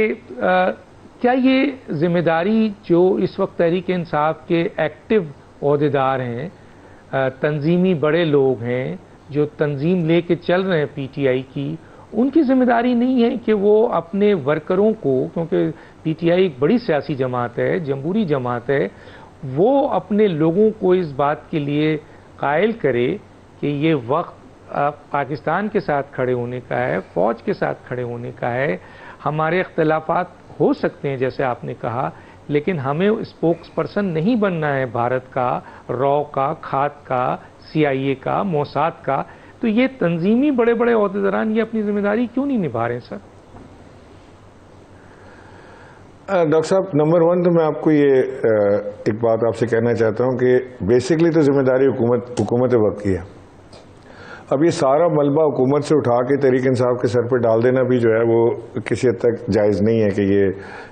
کیا یہ ذمہ داری جو اس وقت تحریک انصاف کے ایکٹیو عہدیدار ہیں، تنظیمی بڑے لوگ ہیں جو تنظیم لے کے چل رہے ہیں پی ٹی آئی کی، ان کی ذمہ داری نہیں ہے کہ وہ اپنے ورکروں کو، کیونکہ پی ٹی آئی ایک بڑی سیاسی جماعت ہے، جمہوری جماعت ہے، وہ اپنے لوگوں کو اس بات کے لیے قائل کرے کہ یہ وقت پاکستان کے ساتھ کھڑے ہونے کا ہے، فوج کے ساتھ کھڑے ہونے کا ہے۔ ہمارے اختلافات ہو سکتے ہیں جیسے آپ نے کہا، لیکن ہمیں اسپوکس پرسن نہیں بننا ہے بھارت کا، رو کا، کھات کا، سی آئی اے کا، موساد کا۔ تو یہ تنظیمی بڑے بڑے عہدیداران یہ اپنی ذمہ داری کیوں نہیں نبھا رہے ہیں سر؟ ڈاکٹر صاحب، نمبر 1 تو میں آپ کو یہ ایک بات آپ سے کہنا چاہتا ہوں کہ بیسکلی تو ذمہ داری حکومت وقت کی ہے۔ اب یہ سارا ملبہ حکومت سے اٹھا کے تحریک انصاف کے سر پہ ڈال دینا بھی جو ہے وہ کسی حد تک جائز نہیں ہے کہ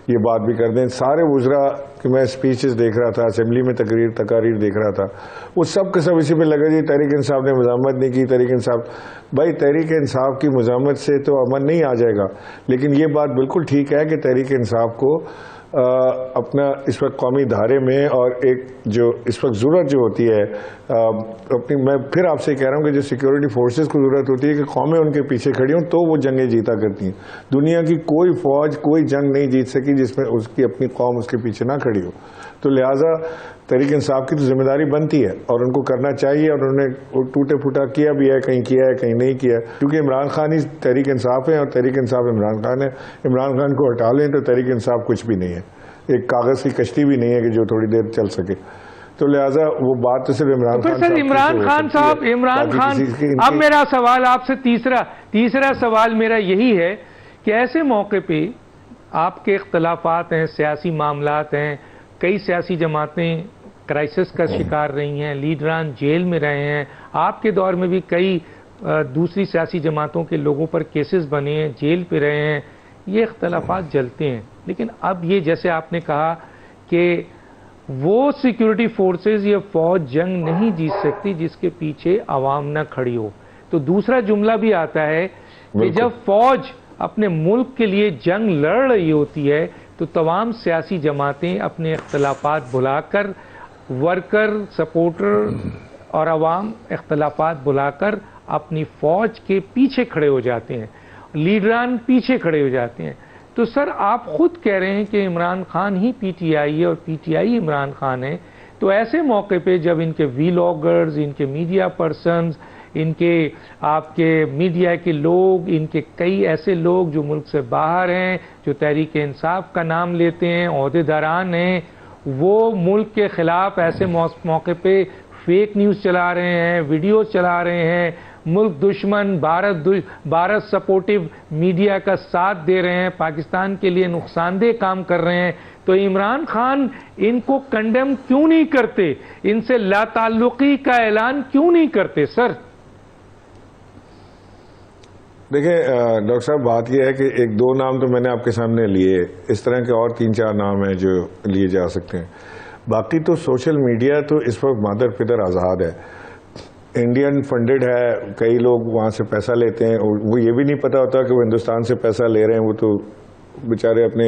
یہ بات بھی کر دیں۔ سارے وزراء کہ میں سپیچز دیکھ رہا تھا، اسمبلی میں تقاریر دیکھ رہا تھا، وہ سب کے سب اسی پہ لگا جی تحریک انصاف نے مزاحمت نہیں کی، تحریک انصاف۔ بھائی تحریک انصاف کی مزاحمت سے تو امن نہیں آ جائے گا، لیکن یہ بات بالکل ٹھیک ہے کہ تحریک انصاف کو اپنا اس وقت قومی دھارے میں اور ایک جو اس وقت ضرورت جو ہوتی ہے اپنی، میں پھر آپ سے کہہ رہا ہوں کہ جو سیکیورٹی فورسز کو ضرورت ہوتی ہے کہ قومیں ان کے پیچھے کھڑی ہوں تو وہ جنگیں جیتا کرتی ہیں۔ دنیا کی کوئی فوج کوئی جنگ نہیں جیت سکی جس میں اس کی اپنی قوم اس کے پیچھے نہ کھڑی ہو۔ تو لہٰذا تحریک انصاف کی تو ذمہ داری بنتی ہے اور ان کو کرنا چاہیے، اور انہوں نے ٹوٹے پھوٹا کیا بھی ہے، کہیں کیا ہے کہیں نہیں کیا ہے، کیونکہ عمران خان ہی تحریک انصاف ہے اور تحریک انصاف عمران خان ہے۔ عمران خان کو ہٹا لیں تو تحریک انصاف کچھ بھی نہیں ہے، ایک کاغذ کی کشتی بھی نہیں ہے کہ جو تھوڑی دیر چل سکے۔ تو لہٰذا وہ بات تو صرف عمران خان صاحب عمران خان اب میرا سوال آپ سے تیسرا سوال میرا یہی ہے کہ ایسے موقع پہ آپ کے اختلافات ہیں، سیاسی معاملات ہیں، کئی سیاسی جماعتیں کرائسس کا شکار رہی ہیں، لیڈران جیل میں رہے ہیں، آپ کے دور میں بھی کئی دوسری سیاسی جماعتوں کے لوگوں پر کیسز بنے ہیں، جیل پہ رہے ہیں، یہ اختلافات جلتے ہیں۔ لیکن اب یہ جیسے آپ نے کہا کہ وہ سیکیورٹی فورسز یا فوج جنگ نہیں جیت سکتی جس کے پیچھے عوام نہ کھڑی ہو، تو دوسرا جملہ بھی آتا ہے کہ جب فوج اپنے ملک کے لیے جنگ لڑ رہی ہوتی ہے تو تمام سیاسی جماعتیں اپنے اختلافات بھلا کر، ورکر، سپورٹر اور عوام اختلافات بھلا کر اپنی فوج کے پیچھے کھڑے ہو جاتے ہیں، لیڈران پیچھے کھڑے ہو جاتے ہیں. تو سر آپ خود کہہ رہے ہیں کہ عمران خان ہی پی ٹی آئی ہے اور P T I Imran Khan ہے، تو ایسے موقع پہ جب ان کے ویلاگرز، ان کے میڈیا پرسنز، ان کے آپ کے میڈیا کے لوگ، ان کے کئی ایسے لوگ جو ملک سے باہر ہیں، جو تحریک انصاف کا نام لیتے ہیں، عہدیداران ہیں، وہ ملک کے خلاف ایسے موقع پہ فیک نیوز چلا رہے ہیں، ویڈیوز چلا رہے ہیں، ملک دشمن بھارت سپورٹیو میڈیا کا ساتھ دے رہے ہیں، پاکستان کے لیے نقصان دہ کام کر رہے ہیں، تو عمران خان ان کو کنڈیم کیوں نہیں کرتے؟ ان سے لا تعلقی کا اعلان کیوں نہیں کرتے سر؟ دیکھیں ڈاکٹر صاحب، بات یہ ہے کہ ایک دو نام تو میں نے آپ کے سامنے لیے، اس طرح کے اور 3-4 نام ہیں جو لیے جا سکتے ہیں. باقی تو سوشل میڈیا تو اس وقت مادر پدر آزاد ہے، انڈین فنڈڈ ہے، کئی لوگ وہاں سے پیسہ لیتے ہیں، اور وہ یہ بھی نہیں پتا ہوتا کہ وہ ہندوستان سے پیسہ لے رہے ہیں، وہ تو بیچارے اپنے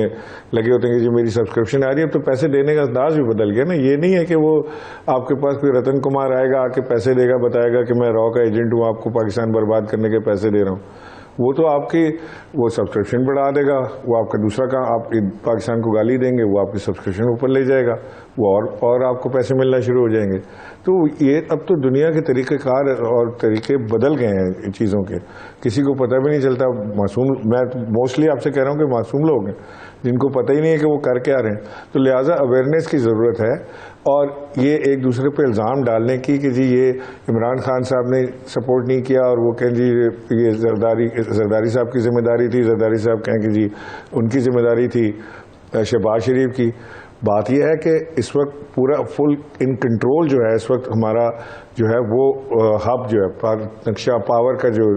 لگے ہوتے ہیں کہ جو میری سبسکرپشن آ رہی ہے. اب تو پیسے دینے کا انداز بھی بدل گیا نا. یہ نہیں ہے کہ وہ آپ کے پاس کوئی رتن کمار آئے گا، آ کے پیسے دے گا، بتائے گا کہ میں را کا ایجنٹ ہوں، آپ کو پاکستان برباد کرنے کے پیسے دے رہا ہوں. وہ تو آپ کی وہ سبسکرپشن بڑھا دے گا، وہ آپ کا دوسرا کام، آپ پاکستان کو گالی دیں گے، وہ آپ کی سبسکرپشن اوپر لے جائے گا، وہ اور آپ کو پیسے ملنا شروع ہو جائیں گے. تو یہ اب تو دنیا کے طریقہ کار اور طریقے بدل گئے ہیں ان چیزوں کے، کسی کو پتہ بھی نہیں چلتا. معصوم، میں موسٹلی آپ سے کہہ رہا ہوں کہ معصوم لوگ ہیں جن کو پتہ ہی نہیں ہے کہ وہ کر کیا رہے ہیں. تو لہٰذا اویئرنیس کی ضرورت ہے، اور یہ ایک دوسرے پہ الزام ڈالنے کی کہ جی یہ عمران خان صاحب نے سپورٹ نہیں کیا، اور وہ کہیں جی یہ زرداری صاحب کی ذمہ داری تھی، زرداری صاحب کہیں کہ جی ان کی ذمہ داری تھی شہباز شریف کی. بات یہ ہے کہ اس وقت پورا فل ان کنٹرول جو ہے اس وقت ہمارا جو ہے وہ ہب جو ہے نقشہ پاور کا جو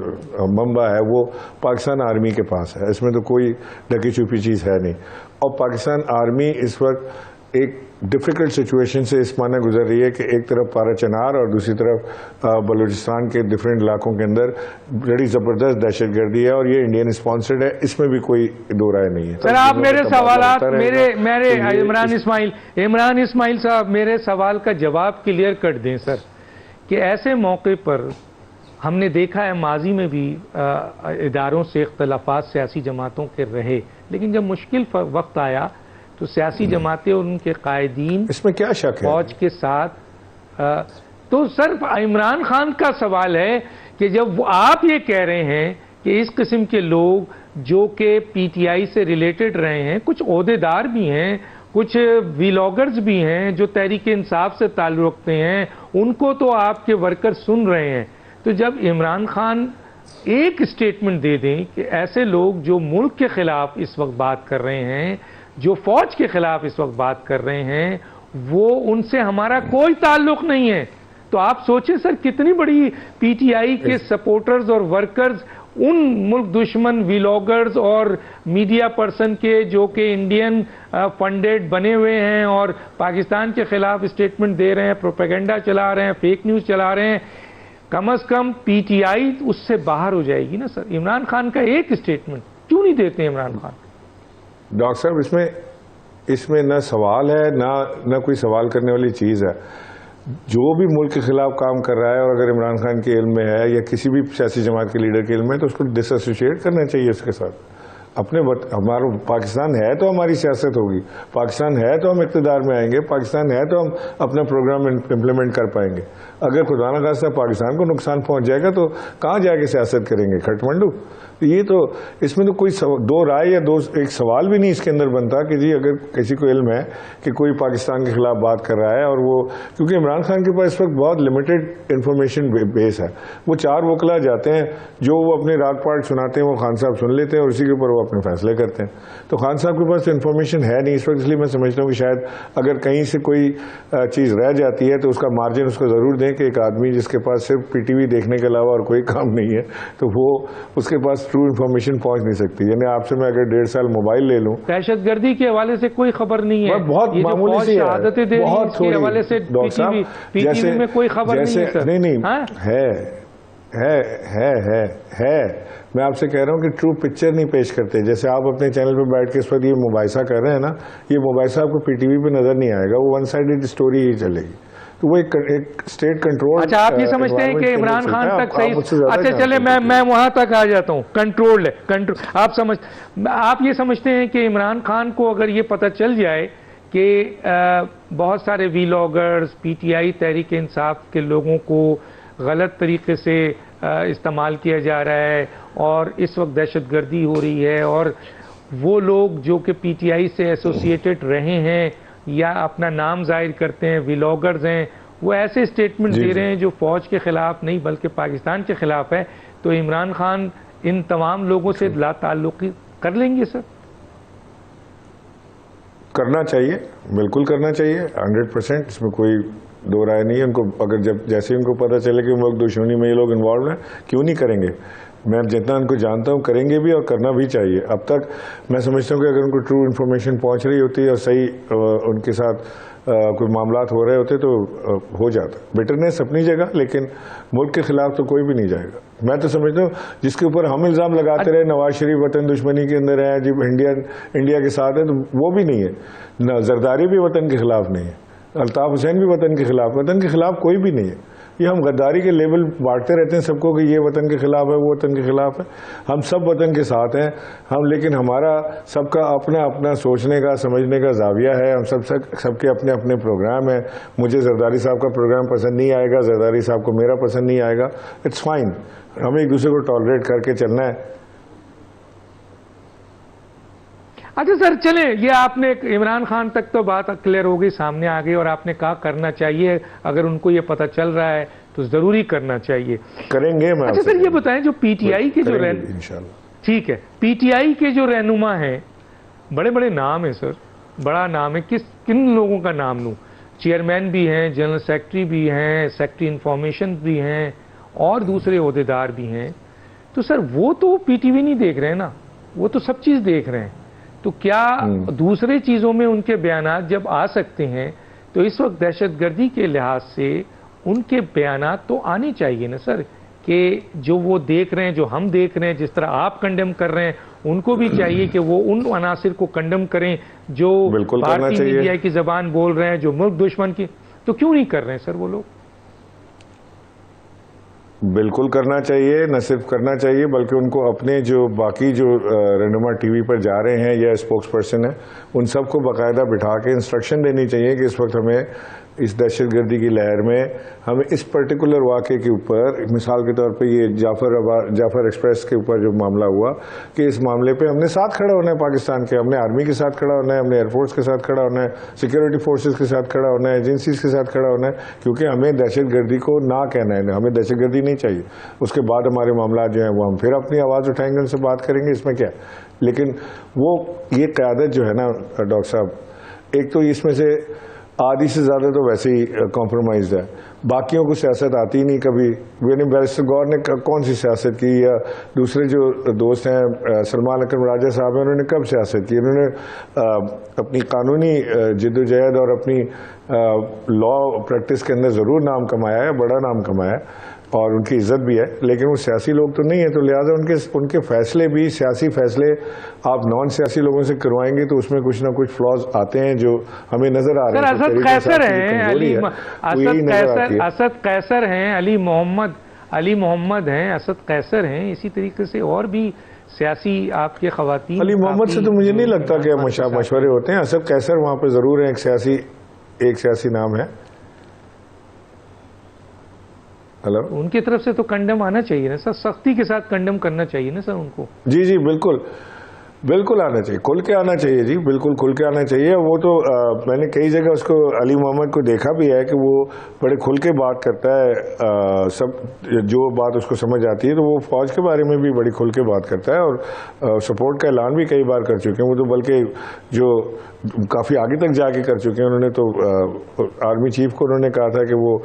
منبع ہے وہ پاکستان آرمی کے پاس ہے. اس میں تو کوئی ڈکی چھپی چیز ہے نہیں. اور پاکستان آرمی اس وقت ایک ڈیفیکلٹ سچویشن سے اس معنی گزر رہی ہے کہ ایک طرف پارا چنار اور دوسری طرف بلوچستان کے ڈفرینٹ علاقوں کے اندر بڑی زبردست دہشت گردی ہے، اور یہ انڈین اسپانسرڈ ہے، اس میں بھی کوئی دو رائے نہیں ہے. سر آپ میرے سوالات میرے عمران اسماعیل صاحب میرے سوال کا جواب کلیئر کر دیں سر، کہ ایسے موقع پر ہم نے دیکھا ہے ماضی میں بھی اداروں سے اختلافات سیاسی جماعتوں کے رہے، لیکن جب مشکل وقت آیا تو سیاسی جماعتیں اور ان کے قائدین اس میں کیا شک ہے فوج کے ساتھ. تو سر عمران خان کا سوال ہے کہ جب آپ یہ کہہ رہے ہیں کہ اس قسم کے لوگ جو کہ پی ٹی آئی سے ریلیٹڈ رہے ہیں، کچھ عہدیدار بھی ہیں، کچھ ویلاگرز بھی ہیں جو تحریک انصاف سے تعلق رکھتے ہیں، ان کو تو آپ کے ورکر سن رہے ہیں. تو جب عمران خان ایک اسٹیٹمنٹ دے دیں کہ ایسے لوگ جو ملک کے خلاف اس وقت بات کر رہے ہیں، جو فوج کے خلاف اس وقت بات کر رہے ہیں، وہ ان سے ہمارا کوئی تعلق نہیں ہے، تو آپ سوچیں سر کتنی بڑی پی ٹی آئی کے سپورٹرز اور ورکرز ان ملک دشمن ویلاگرز اور میڈیا پرسن کے جو کہ انڈین فنڈڈ بنے ہوئے ہیں اور پاکستان کے خلاف اسٹیٹمنٹ دے رہے ہیں، پروپیگنڈا چلا رہے ہیں، فیک نیوز چلا رہے ہیں، کم از کم پی ٹی آئی اس سے باہر ہو جائے گی نا سر. عمران خان کا ایک اسٹیٹمنٹ کیوں نہیں دیتے عمران خان؟ ڈاکٹر صاحب اس میں نہ سوال ہے نہ کوئی سوال کرنے والی چیز ہے. جو بھی ملک کے خلاف کام کر رہا ہے، اور اگر عمران خان کے علم میں ہے یا کسی بھی سیاسی جماعت کے لیڈر کے علم میں، تو اس کو ڈس ایسوسیٹ کرنا چاہیے اس کے ساتھ. ہمارا پاکستان ہے تو ہماری سیاست ہوگی، پاکستان ہے تو ہم اقتدار میں آئیں گے، پاکستان ہے تو ہم اپنا پروگرام امپلیمنٹ کر پائیں گے. اگر خدا نہ خواستہ پاکستان کو نقصان پہنچ جائے گا تو کہاں جا کے سیاست کریں گے؟ کھٹمنڈو. یہ تو اس میں تو کوئی دو رائے یا ایک سوال بھی نہیں اس کے اندر بنتا کہ جی اگر کسی کو علم ہے کہ کوئی پاکستان کے خلاف بات کر رہا ہے، اور وہ کیونکہ عمران خان کے پاس اس وقت بہت لمیٹڈ انفارمیشن بیس ہے. وہ 4 وکلا جاتے ہیں جو وہ اپنے راگ پاٹ سناتے ہیں، وہ خان صاحب سن لیتے ہیں اور اسی کے اوپر وہ اپنے فیصلے کرتے ہیں. تو خان صاحب کے پاس تو انفارمیشن ہے نہیں اس وقت. اس لیے میں سمجھتا ہوں کہ شاید اگر کہیں سے کوئی چیز رہ جاتی ہے تو اس کا مارجن اس کو ضرور دیں کہ ایک آدمی جس کے پاس صرف پی ٹی وی دیکھنے کے علاوہ اور کوئی کام نہیں ہے تو وہ اس کے پاس ٹرو انفارمیشن پہنچ نہیں سکتی. یعنی آپ سے میں اگر 1.5 سال موبائل لے لوں، دہشت گردی کے حوالے سے کوئی خبر نہیں ہے، بہت معمولی سی ہے، بہت کے حوالے سے پی ٹی وی میں کوئی خبر نہیں ہے. نہیں ہے ہے میں آپ سے کہہ رہا ہوں کہ ٹرو پکچر نہیں پیش کرتے. جیسے آپ اپنے چینل پہ بیٹھ کے اس وقت یہ مباحثہ کر رہے ہیں نا, یہ مباحثہ آپ کو پی ٹی وی پہ نظر نہیں آئے گا, وہ ون سائیڈڈ اسٹوری ہی چلے گی. تو وہ ایک اسٹیٹ کنٹرول. اچھا آپ یہ سمجھتے ہیں کہ عمران خان تک صحیح, اچھا چلے میں وہاں تک آ جاتا ہوں, کنٹرول ہے. آپ یہ سمجھتے ہیں کہ عمران خان کو اگر یہ پتہ چل جائے کہ بہت سارے ویلاگرز P T I Tehreek Insaf کے لوگوں کو غلط طریقے سے استعمال کیا جا رہا ہے اور اس وقت دہشت گردی ہو رہی ہے, اور وہ لوگ جو کہ پی ٹی آئی سے ایسوسیٹڈ رہے ہیں یا اپنا نام ظاہر کرتے ہیں, ویلاگرز ہیں, وہ ایسے اسٹیٹمنٹ دے رہے ہیں جو فوج کے خلاف نہیں بلکہ پاکستان کے خلاف ہے, تو عمران خان ان تمام لوگوں سے لا تعلقی کر لیں گے؟ سر کرنا چاہیے, بالکل کرنا چاہیے 100%, اس میں کوئی دو رائے نہیں ہے. ان کو اگر جیسے ان کو پتہ چلے کہ ملک دشمنی میں یہ لوگ انوالو ہیں, کیوں نہیں کریں گے؟ میں جتنا ان کو جانتا ہوں کریں گے بھی اور کرنا بھی چاہیے. اب تک میں سمجھتا ہوں کہ اگر ان کو ٹرو انفارمیشن پہنچ رہی ہوتی ہے اور صحیح ان کے ساتھ کوئی معاملات ہو رہے ہوتے تو ہو جاتا. بیٹرنیس اپنی جگہ, لیکن ملک کے خلاف تو کوئی بھی نہیں جائے گا. میں تو سمجھتا ہوں جس کے اوپر ہم الزام لگاتے رہے نواز شریف وطن دشمنی کے اندر ہے, جب انڈیا کے ساتھ ہے, تو وہ بھی نہیں ہے. زرداری بھی وطن کے خلاف نہیں ہے, الطاف حسین بھی وطن کے خلاف کوئی بھی نہیں ہے. یہ ہم غداری کے لیبل بانٹتے رہتے ہیں سب کو کہ یہ وطن کے خلاف ہے, وہ وطن کے خلاف ہے. ہم سب وطن کے ساتھ ہیں لیکن ہمارا سب کا اپنا اپنا سوچنے کا سمجھنے کا زاویہ ہے. ہم سب کے اپنے اپنے پروگرام ہیں. مجھے زرداری صاحب کا پروگرام پسند نہیں آئے گا, زرداری صاحب کو میرا پسند نہیں آئے گا, اٹس فائن. ہمیں ایک دوسرے کو ٹالریٹ کر کے چلنا ہے. اچھا سر چلیں, یہ آپ نے عمران خان تک تو بات کلیئر ہو گئی, سامنے آ گئی, اور آپ نے کہا کرنا چاہیے, اگر ان کو یہ پتہ چل رہا ہے تو ضروری کرنا چاہیے, کریں گے. اچھا سر یہ بتائیں جو پی ٹی آئی کے جو ٹھیک ہے پی ٹی آئی کے جو رہنما ہیں, بڑے بڑے نام ہیں سر, بڑا نام ہے, کن لوگوں کا نام لوں؟ چیئرمین بھی ہیں, جنرل سیکرٹری بھی ہیں, سیکرٹری انفارمیشن بھی ہیں, اور دوسرے عہدیدار بھی ہیں. تو سر وہ تو پی ٹی وی نہیں دیکھ رہے ہیں نا, وہ تو سب چیز دیکھ رہے ہیں. تو کیا دوسرے چیزوں میں ان کے بیانات جب آ سکتے ہیں تو اس وقت دہشت گردی کے لحاظ سے ان کے بیانات تو آنے چاہیے نا سر, کہ جو وہ دیکھ رہے ہیں, جو ہم دیکھ رہے ہیں, جس طرح آپ کنڈم کر رہے ہیں, ان کو بھی چاہیے کہ وہ ان عناصر کو کنڈم کریں جو بھارتی میڈیا کی زبان بول رہے ہیں, جو ملک دشمن کی. تو کیوں نہیں کر رہے ہیں سر وہ لوگ؟ بالکل کرنا چاہیے, نہ صرف کرنا چاہیے بلکہ ان کو اپنے جو باقی جو رہنما ٹی وی پر جا رہے ہیں یا اسپوکس پرسن ہیں, ان سب کو باقاعدہ بٹھا کے انسٹرکشن دینی چاہیے کہ اس وقت ہمیں اس دہشت گردی کی لہر میں ہمیں اس پرٹیکولر واقعے کے اوپر, مثال کے طور پہ یہ جعفر ایکسپریس کے اوپر جو معاملہ ہوا, کہ اس معاملے پہ ہم نے ساتھ کھڑا ہونا ہے پاکستان کے, ہم نے آرمی کے ساتھ کھڑا ہونا ہے, ہم نے ایئر فورس کے ساتھ کھڑا ہونا ہے, سیکورٹی فورسز کے ساتھ کھڑا ہونا ہے, ایجنسیز کے ساتھ کھڑا ہونا ہے, کیونکہ ہمیں دہشت گردی کو نہ کہنا ہے, ہمیں دہشت گردی نہیں چاہیے. اس کے بعد ہمارے معاملات جو ہیں وہ ہم پھر اپنی آواز اٹھائیں گے, ان سے بات کریں گے, اس میں کیا ہے. لیکن وہ یہ قیادت جو ہے نا ڈاکٹر صاحب, ایک تو اس میں سے آدھی سے زیادہ تو ویسے ہی کمپرومائزڈ ہے, باقیوں کو سیاست آتی ہی نہیں کبھی. یعنی بیرسٹر گور نے کون سی سیاست کی, یا دوسرے جو دوست ہیں سلمان اکرم راجہ صاحب ہیں, انہوں نے کب سیاست کی؟ انہوں نے اپنی قانونی جد و جہد اور اپنی لا پریکٹس کے اندر ضرور نام کمایا ہے, بڑا نام کمایا ہے, اور ان کی عزت بھی ہے, لیکن وہ سیاسی لوگ تو نہیں ہیں. تو لہٰذا ان کے فیصلے بھی, سیاسی فیصلے آپ نان سیاسی لوگوں سے کروائیں گے تو اس میں کچھ نہ کچھ فلاز آتے ہیں جو ہمیں نظر آ رہے ہیں. اسد قیصر ہیں, علی محمد ہیں, اسد قیصر ہیں, اسی طریقے سے اور بھی سیاسی آپ کے خواتین. علی محمد سے تو مجھے نہیں لگتا کہ مشورے ہوتے ہیں. اسد قیصر وہاں پہ ضرور ہیں, ایک سیاسی نام ہے. ان کی طرف سے تو کنڈم آنا چاہیے نا سر, سختی کے ساتھ کنڈم کرنا چاہیے نا سر ان کو. جی بالکل آنا چاہیے, کھل کے آنا چاہیے. جی بالکل کھل کے آنا چاہیے. وہ تو میں نے کئی جگہ اس کو علی محمد کو دیکھا بھی ہے کہ وہ بڑے کھل کے بات کرتا ہے, سب جو بات اس کو سمجھ آتی ہے. تو وہ فوج کے بارے میں بھی بڑی کھل کے بات کرتا ہے, اور سپورٹ کا اعلان بھی کئی بار کر چکے ہیں وہ تو, بلکہ جو کافی آگے تک جا کے کر چکے ہیں. انہوں نے تو آرمی چیف کو انہوں نے کہا تھا کہ وہ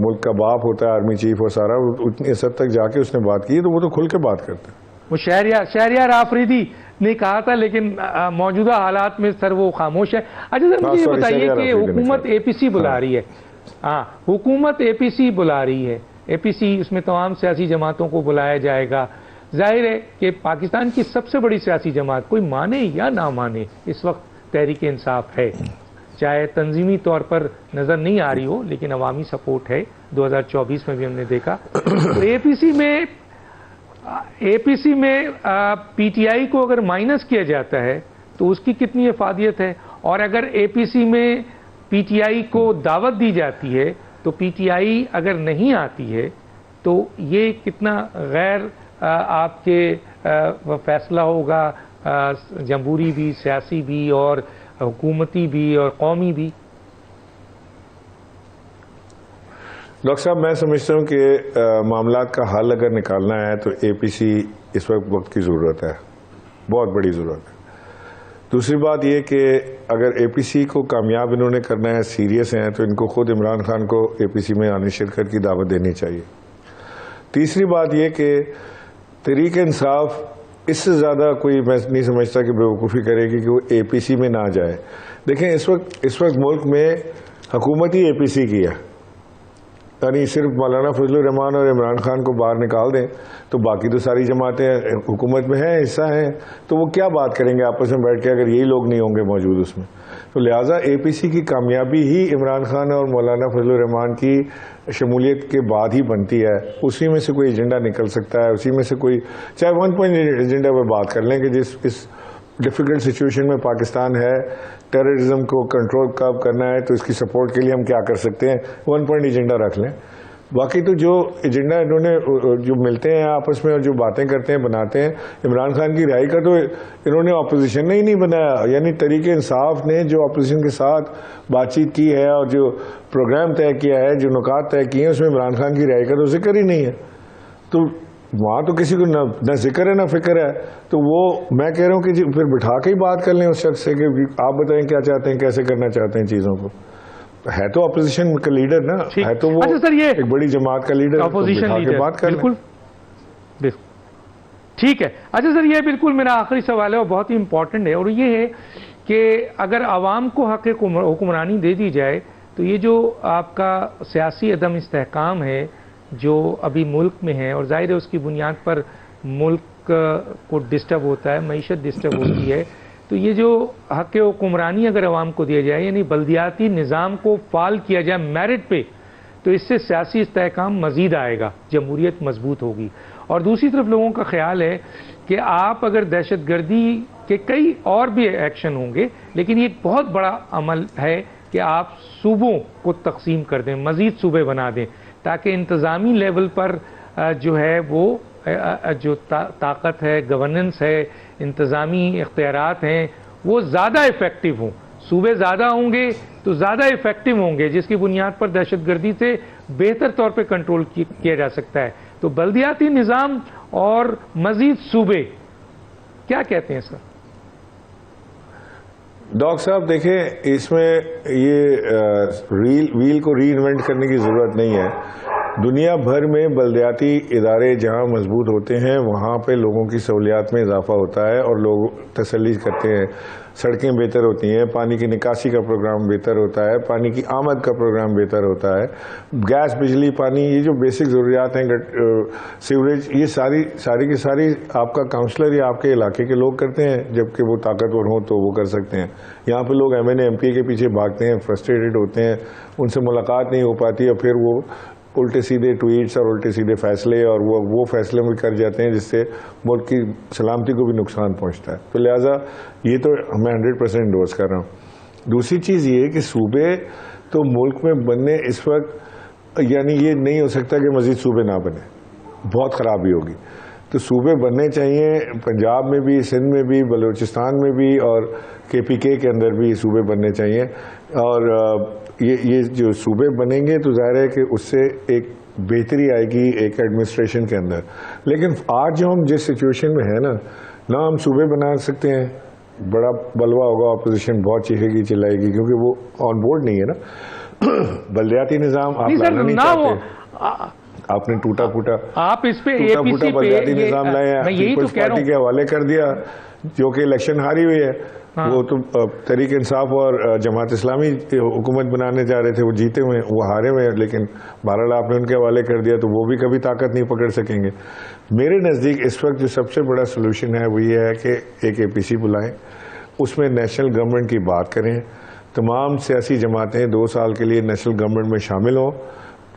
ملک کا باپ ہوتا ہے آرمی چیف, اور سارا اتنی حد تک جا کے اس نے بات کی. تو وہ تو کھل کے بات کرتے ہیں. وہ شہریار آفریدی نے کہا تھا, لیکن موجودہ حالات میں سر وہ خاموش ہے. اچھا سر مجھے یہ بتائیے کہ حکومت اے پی سی بلا رہی ہے, حکومت اے پی سی بلا رہی ہے, APC اس میں تمام سیاسی جماعتوں کو بلایا جائے گا. ظاہر ہے کہ پاکستان کی سب سے بڑی سیاسی جماعت کوئی مانے یا نہ مانے اس وقت تحریک انصاف ہے, چاہے تنظیمی طور پر نظر نہیں آ رہی ہو لیکن عوامی سپورٹ ہے. 2024 میں بھی ہم نے دیکھا. تو APC میں PTI کو اگر مائنس کیا جاتا ہے تو اس کی کتنی افادیت ہے, اور اگر APC میں PTI کو دعوت دی جاتی ہے تو PTI اگر نہیں آتی ہے تو یہ کتنا غیر آپ کے فیصلہ ہوگا, جمہوری بھی, سیاسی بھی, اور حکومتی بھی, اور قومی بھی. ڈاکٹر صاحب میں سمجھتا ہوں کہ معاملات کا حل اگر نکالنا ہے تو APC اس وقت کی ضرورت ہے, بہت بڑی ضرورت ہے. دوسری بات یہ کہ اگر APC کو کامیاب انہوں نے کرنا ہے, سیریس ہیں, تو ان کو خود عمران خان کو APC میں آنے شرکت کی دعوت دینی چاہیے. تیسری بات یہ کہ تحریک انصاف اس سے زیادہ کوئی میں نہیں سمجھتا کہ بیوقوفی کرے گی کہ وہ APC میں نہ جائے. دیکھیں اس وقت ملک میں حکومت ہی APC کی ہے, یعنی صرف مولانا فضل الرحمان اور عمران خان کو باہر نکال دیں تو باقی تو ساری جماعتیں حکومت میں ہیں, حصہ ہیں, تو وہ کیا بات کریں گے آپس میں بیٹھ کے اگر یہی لوگ نہیں ہوں گے موجود اس میں. تو لہٰذا APC کی کامیابی ہی عمران خان اور مولانا فضل الرحمان کی شمولیت کے بعد ہی بنتی ہے. اسی میں سے کوئی ایجنڈا نکل سکتا ہے, اسی میں سے کوئی چاہے 1 پوائنٹ ایجنڈا پہ بات کر لیں کہ جس اس ڈیفیکلٹ سچویشن میں پاکستان ہے, ٹیررزم کو کنٹرول کب کرنا ہے تو اس کی سپورٹ کے لیے ہم کیا کر سکتے ہیں, 1 پوائنٹ ایجنڈا رکھ لیں. باقی تو جو ایجنڈا انہوں نے جو ملتے ہیں آپس میں اور جو باتیں کرتے ہیں بناتے ہیں, عمران خان کی رہائی کا تو انہوں نے اپوزیشن نے ہی نہیں بنایا, یعنی تحریک انصاف نے جو اپوزیشن کے ساتھ بات چیت کی ہے اور جو پروگرام طے کیا ہے, جو نکات طے کیے ہیں, اس میں عمران خان کی رہائی کا تو ذکر ہی نہیں ہے. تو وہاں تو کسی کو نہ ذکر ہے نہ فکر ہے. تو وہ میں کہہ رہا ہوں کہ پھر بٹھا کے ہی بات کر لیں اس شخص سے کہ آپ بتائیں کیا چاہتے ہیں, کیسے کرنا چاہتے ہیں چیزوں کو. ہے تو اپوزیشن کا لیڈر نا, ہے تو وہ ایک بڑی جماعت کا لیڈر, اپوزیشن لیڈر, بات کر بالکل ٹھیک ہے. اچھا سر, یہ بالکل میرا آخری سوال ہے اور بہت ہی امپورٹنٹ ہے, اور یہ ہے کہ اگر عوام کو حق حکمرانی دے دی جائے تو یہ جو آپ کا سیاسی عدم استحکام ہے جو ابھی ملک میں ہے, اور ظاہر ہے اس کی بنیاد پر ملک کو ڈسٹرب ہوتا ہے, معیشت ڈسٹرب ہوتی ہے, تو یہ جو حق حکمرانی اگر عوام کو دیا جائے, یعنی بلدیاتی نظام کو فعال کیا جائے میرٹ پہ, تو اس سے سیاسی استحکام مزید آئے گا, جمہوریت مضبوط ہوگی. اور دوسری طرف لوگوں کا خیال ہے کہ آپ اگر دہشت گردی کے کئی اور بھی ایکشن ہوں گے, لیکن یہ ایک بہت بڑا عمل ہے کہ آپ صوبوں کو تقسیم کر دیں, مزید صوبے بنا دیں, تاکہ انتظامی لیول پر جو ہے وہ جو طاقت ہے, گورننس ہے, انتظامی اختیارات ہیں, وہ زیادہ افیکٹو ہوں. صوبے زیادہ ہوں گے تو زیادہ افیکٹو ہوں گے, جس کی بنیاد پر دہشت گردی سے بہتر طور پہ کنٹرول کیا جا سکتا ہے. تو بلدیاتی نظام اور مزید صوبے, کیا کہتے ہیں سر؟ ڈاکٹر صاحب دیکھیں, اس میں یہ ویل کو ری انوینٹ کرنے کی ضرورت نہیں ہے. دنیا بھر میں بلدیاتی ادارے جہاں مضبوط ہوتے ہیں وہاں پہ لوگوں کی سہولیات میں اضافہ ہوتا ہے اور لوگ تسلی کرتے ہیں, سڑکیں بہتر ہوتی ہیں, پانی کی نکاسی کا پروگرام بہتر ہوتا ہے, پانی کی آمد کا پروگرام بہتر ہوتا ہے, گیس, بجلی, پانی, یہ جو بیسک ضروریات ہیں, سیوریج, یہ ساری کی ساری آپ کا کاؤنسلر یا آپ کے علاقے کے لوگ کرتے ہیں, جبکہ وہ طاقتور ہوں تو وہ کر سکتے ہیں. یہاں پہ لوگ MNA MP کے پیچھے بھاگتے ہیں, فرسٹریٹڈ ہوتے ہیں, ان سے ملاقات نہیں ہو پاتی, اور پھر وہ الٹے سیدھے ٹویٹس اور الٹے سیدھے فیصلے اور وہ فیصلے بھی کر جاتے ہیں جس سے ملک کی سلامتی کو بھی نقصان پہنچتا ہے. تو لہٰذا یہ تو میں 100% انڈورس کر رہا ہوں. دوسری چیز یہ کہ صوبے تو ملک میں بننے اس وقت, یعنی یہ نہیں ہو سکتا کہ مزید صوبے نہ بنے, بہت خرابی ہوگی. تو صوبے بننے چاہیے, پنجاب میں بھی, سندھ میں بھی, بلوچستان میں بھی, اور KPK کے اندر بھی صوبے بننے چاہیے. اور یہ جو صوبے بنیں گے تو ظاہر ہے کہ اس سے ایک بہتری آئے گی ایک ایڈمنسٹریشن کے اندر. لیکن آج جو ہم جس سچویشن میں ہیں نا ہم صوبے بنا سکتے ہیں, بڑا بلوا ہوگا, اپوزیشن بہت چیخے گی, چلائے گی, کیونکہ وہ آن بورڈ نہیں ہے نا. بلدیاتی نظام آپ لانا نہیں چاہتے. آپ نے ٹوٹا پھوٹا آپ اس پہ بلدیاتی نظام لائے ہیں، میں یہی تو پیپلز کہہ رہا پارٹی ہوں کے حوالے کر دیا جو کہ الیکشن ہاری ہوئی ہے. وہ تو تحریک انصاف اور جماعت اسلامی حکومت بنانے جا رہے تھے، وہ جیتے ہوئے وہ ہارے ہوئے ہیں، لیکن بہرحال آپ نے ان کے حوالے کر دیا تو وہ بھی کبھی طاقت نہیں پکڑ سکیں گے. میرے نزدیک اس وقت جو سب سے بڑا سلوشن ہے وہ یہ ہے کہ ایک APC بلائیں، اس میں نیشنل گورنمنٹ کی بات کریں، تمام سیاسی جماعتیں 2 سال کے لیے نیشنل گورنمنٹ میں شامل ہوں،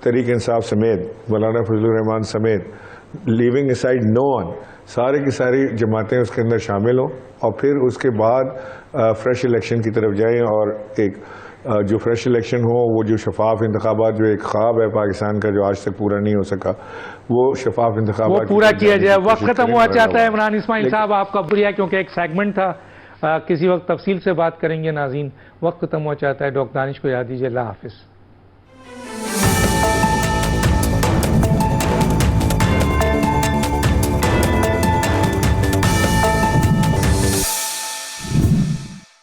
تحریک انصاف سمیت، مولانا فضل الرحمان سمیت، لیونگ اسائڈ نو ون، سارے کی ساری جماعتیں اس کے اندر شامل ہوں، اور پھر اس کے بعد فریش الیکشن کی طرف جائیں. اور ایک جو فریش الیکشن ہو، وہ جو شفاف انتخابات، جو ایک خواب ہے پاکستان کا جو آج تک پورا نہیں ہو سکا، وہ شفاف انتخابات وہ پورا کیا جائے. وقت ختم ہوا چاہتا ہے. عمران اسماعیل صاحب آپ کا شکریہ، کیونکہ ایک سیگمنٹ تھا، کسی وقت تفصیل سے بات کریں گے. ناظرین، وقت ختم ہوا چاہتا ہے. ڈاکٹر دانش کو یاد دیجیے. اللہ حافظ.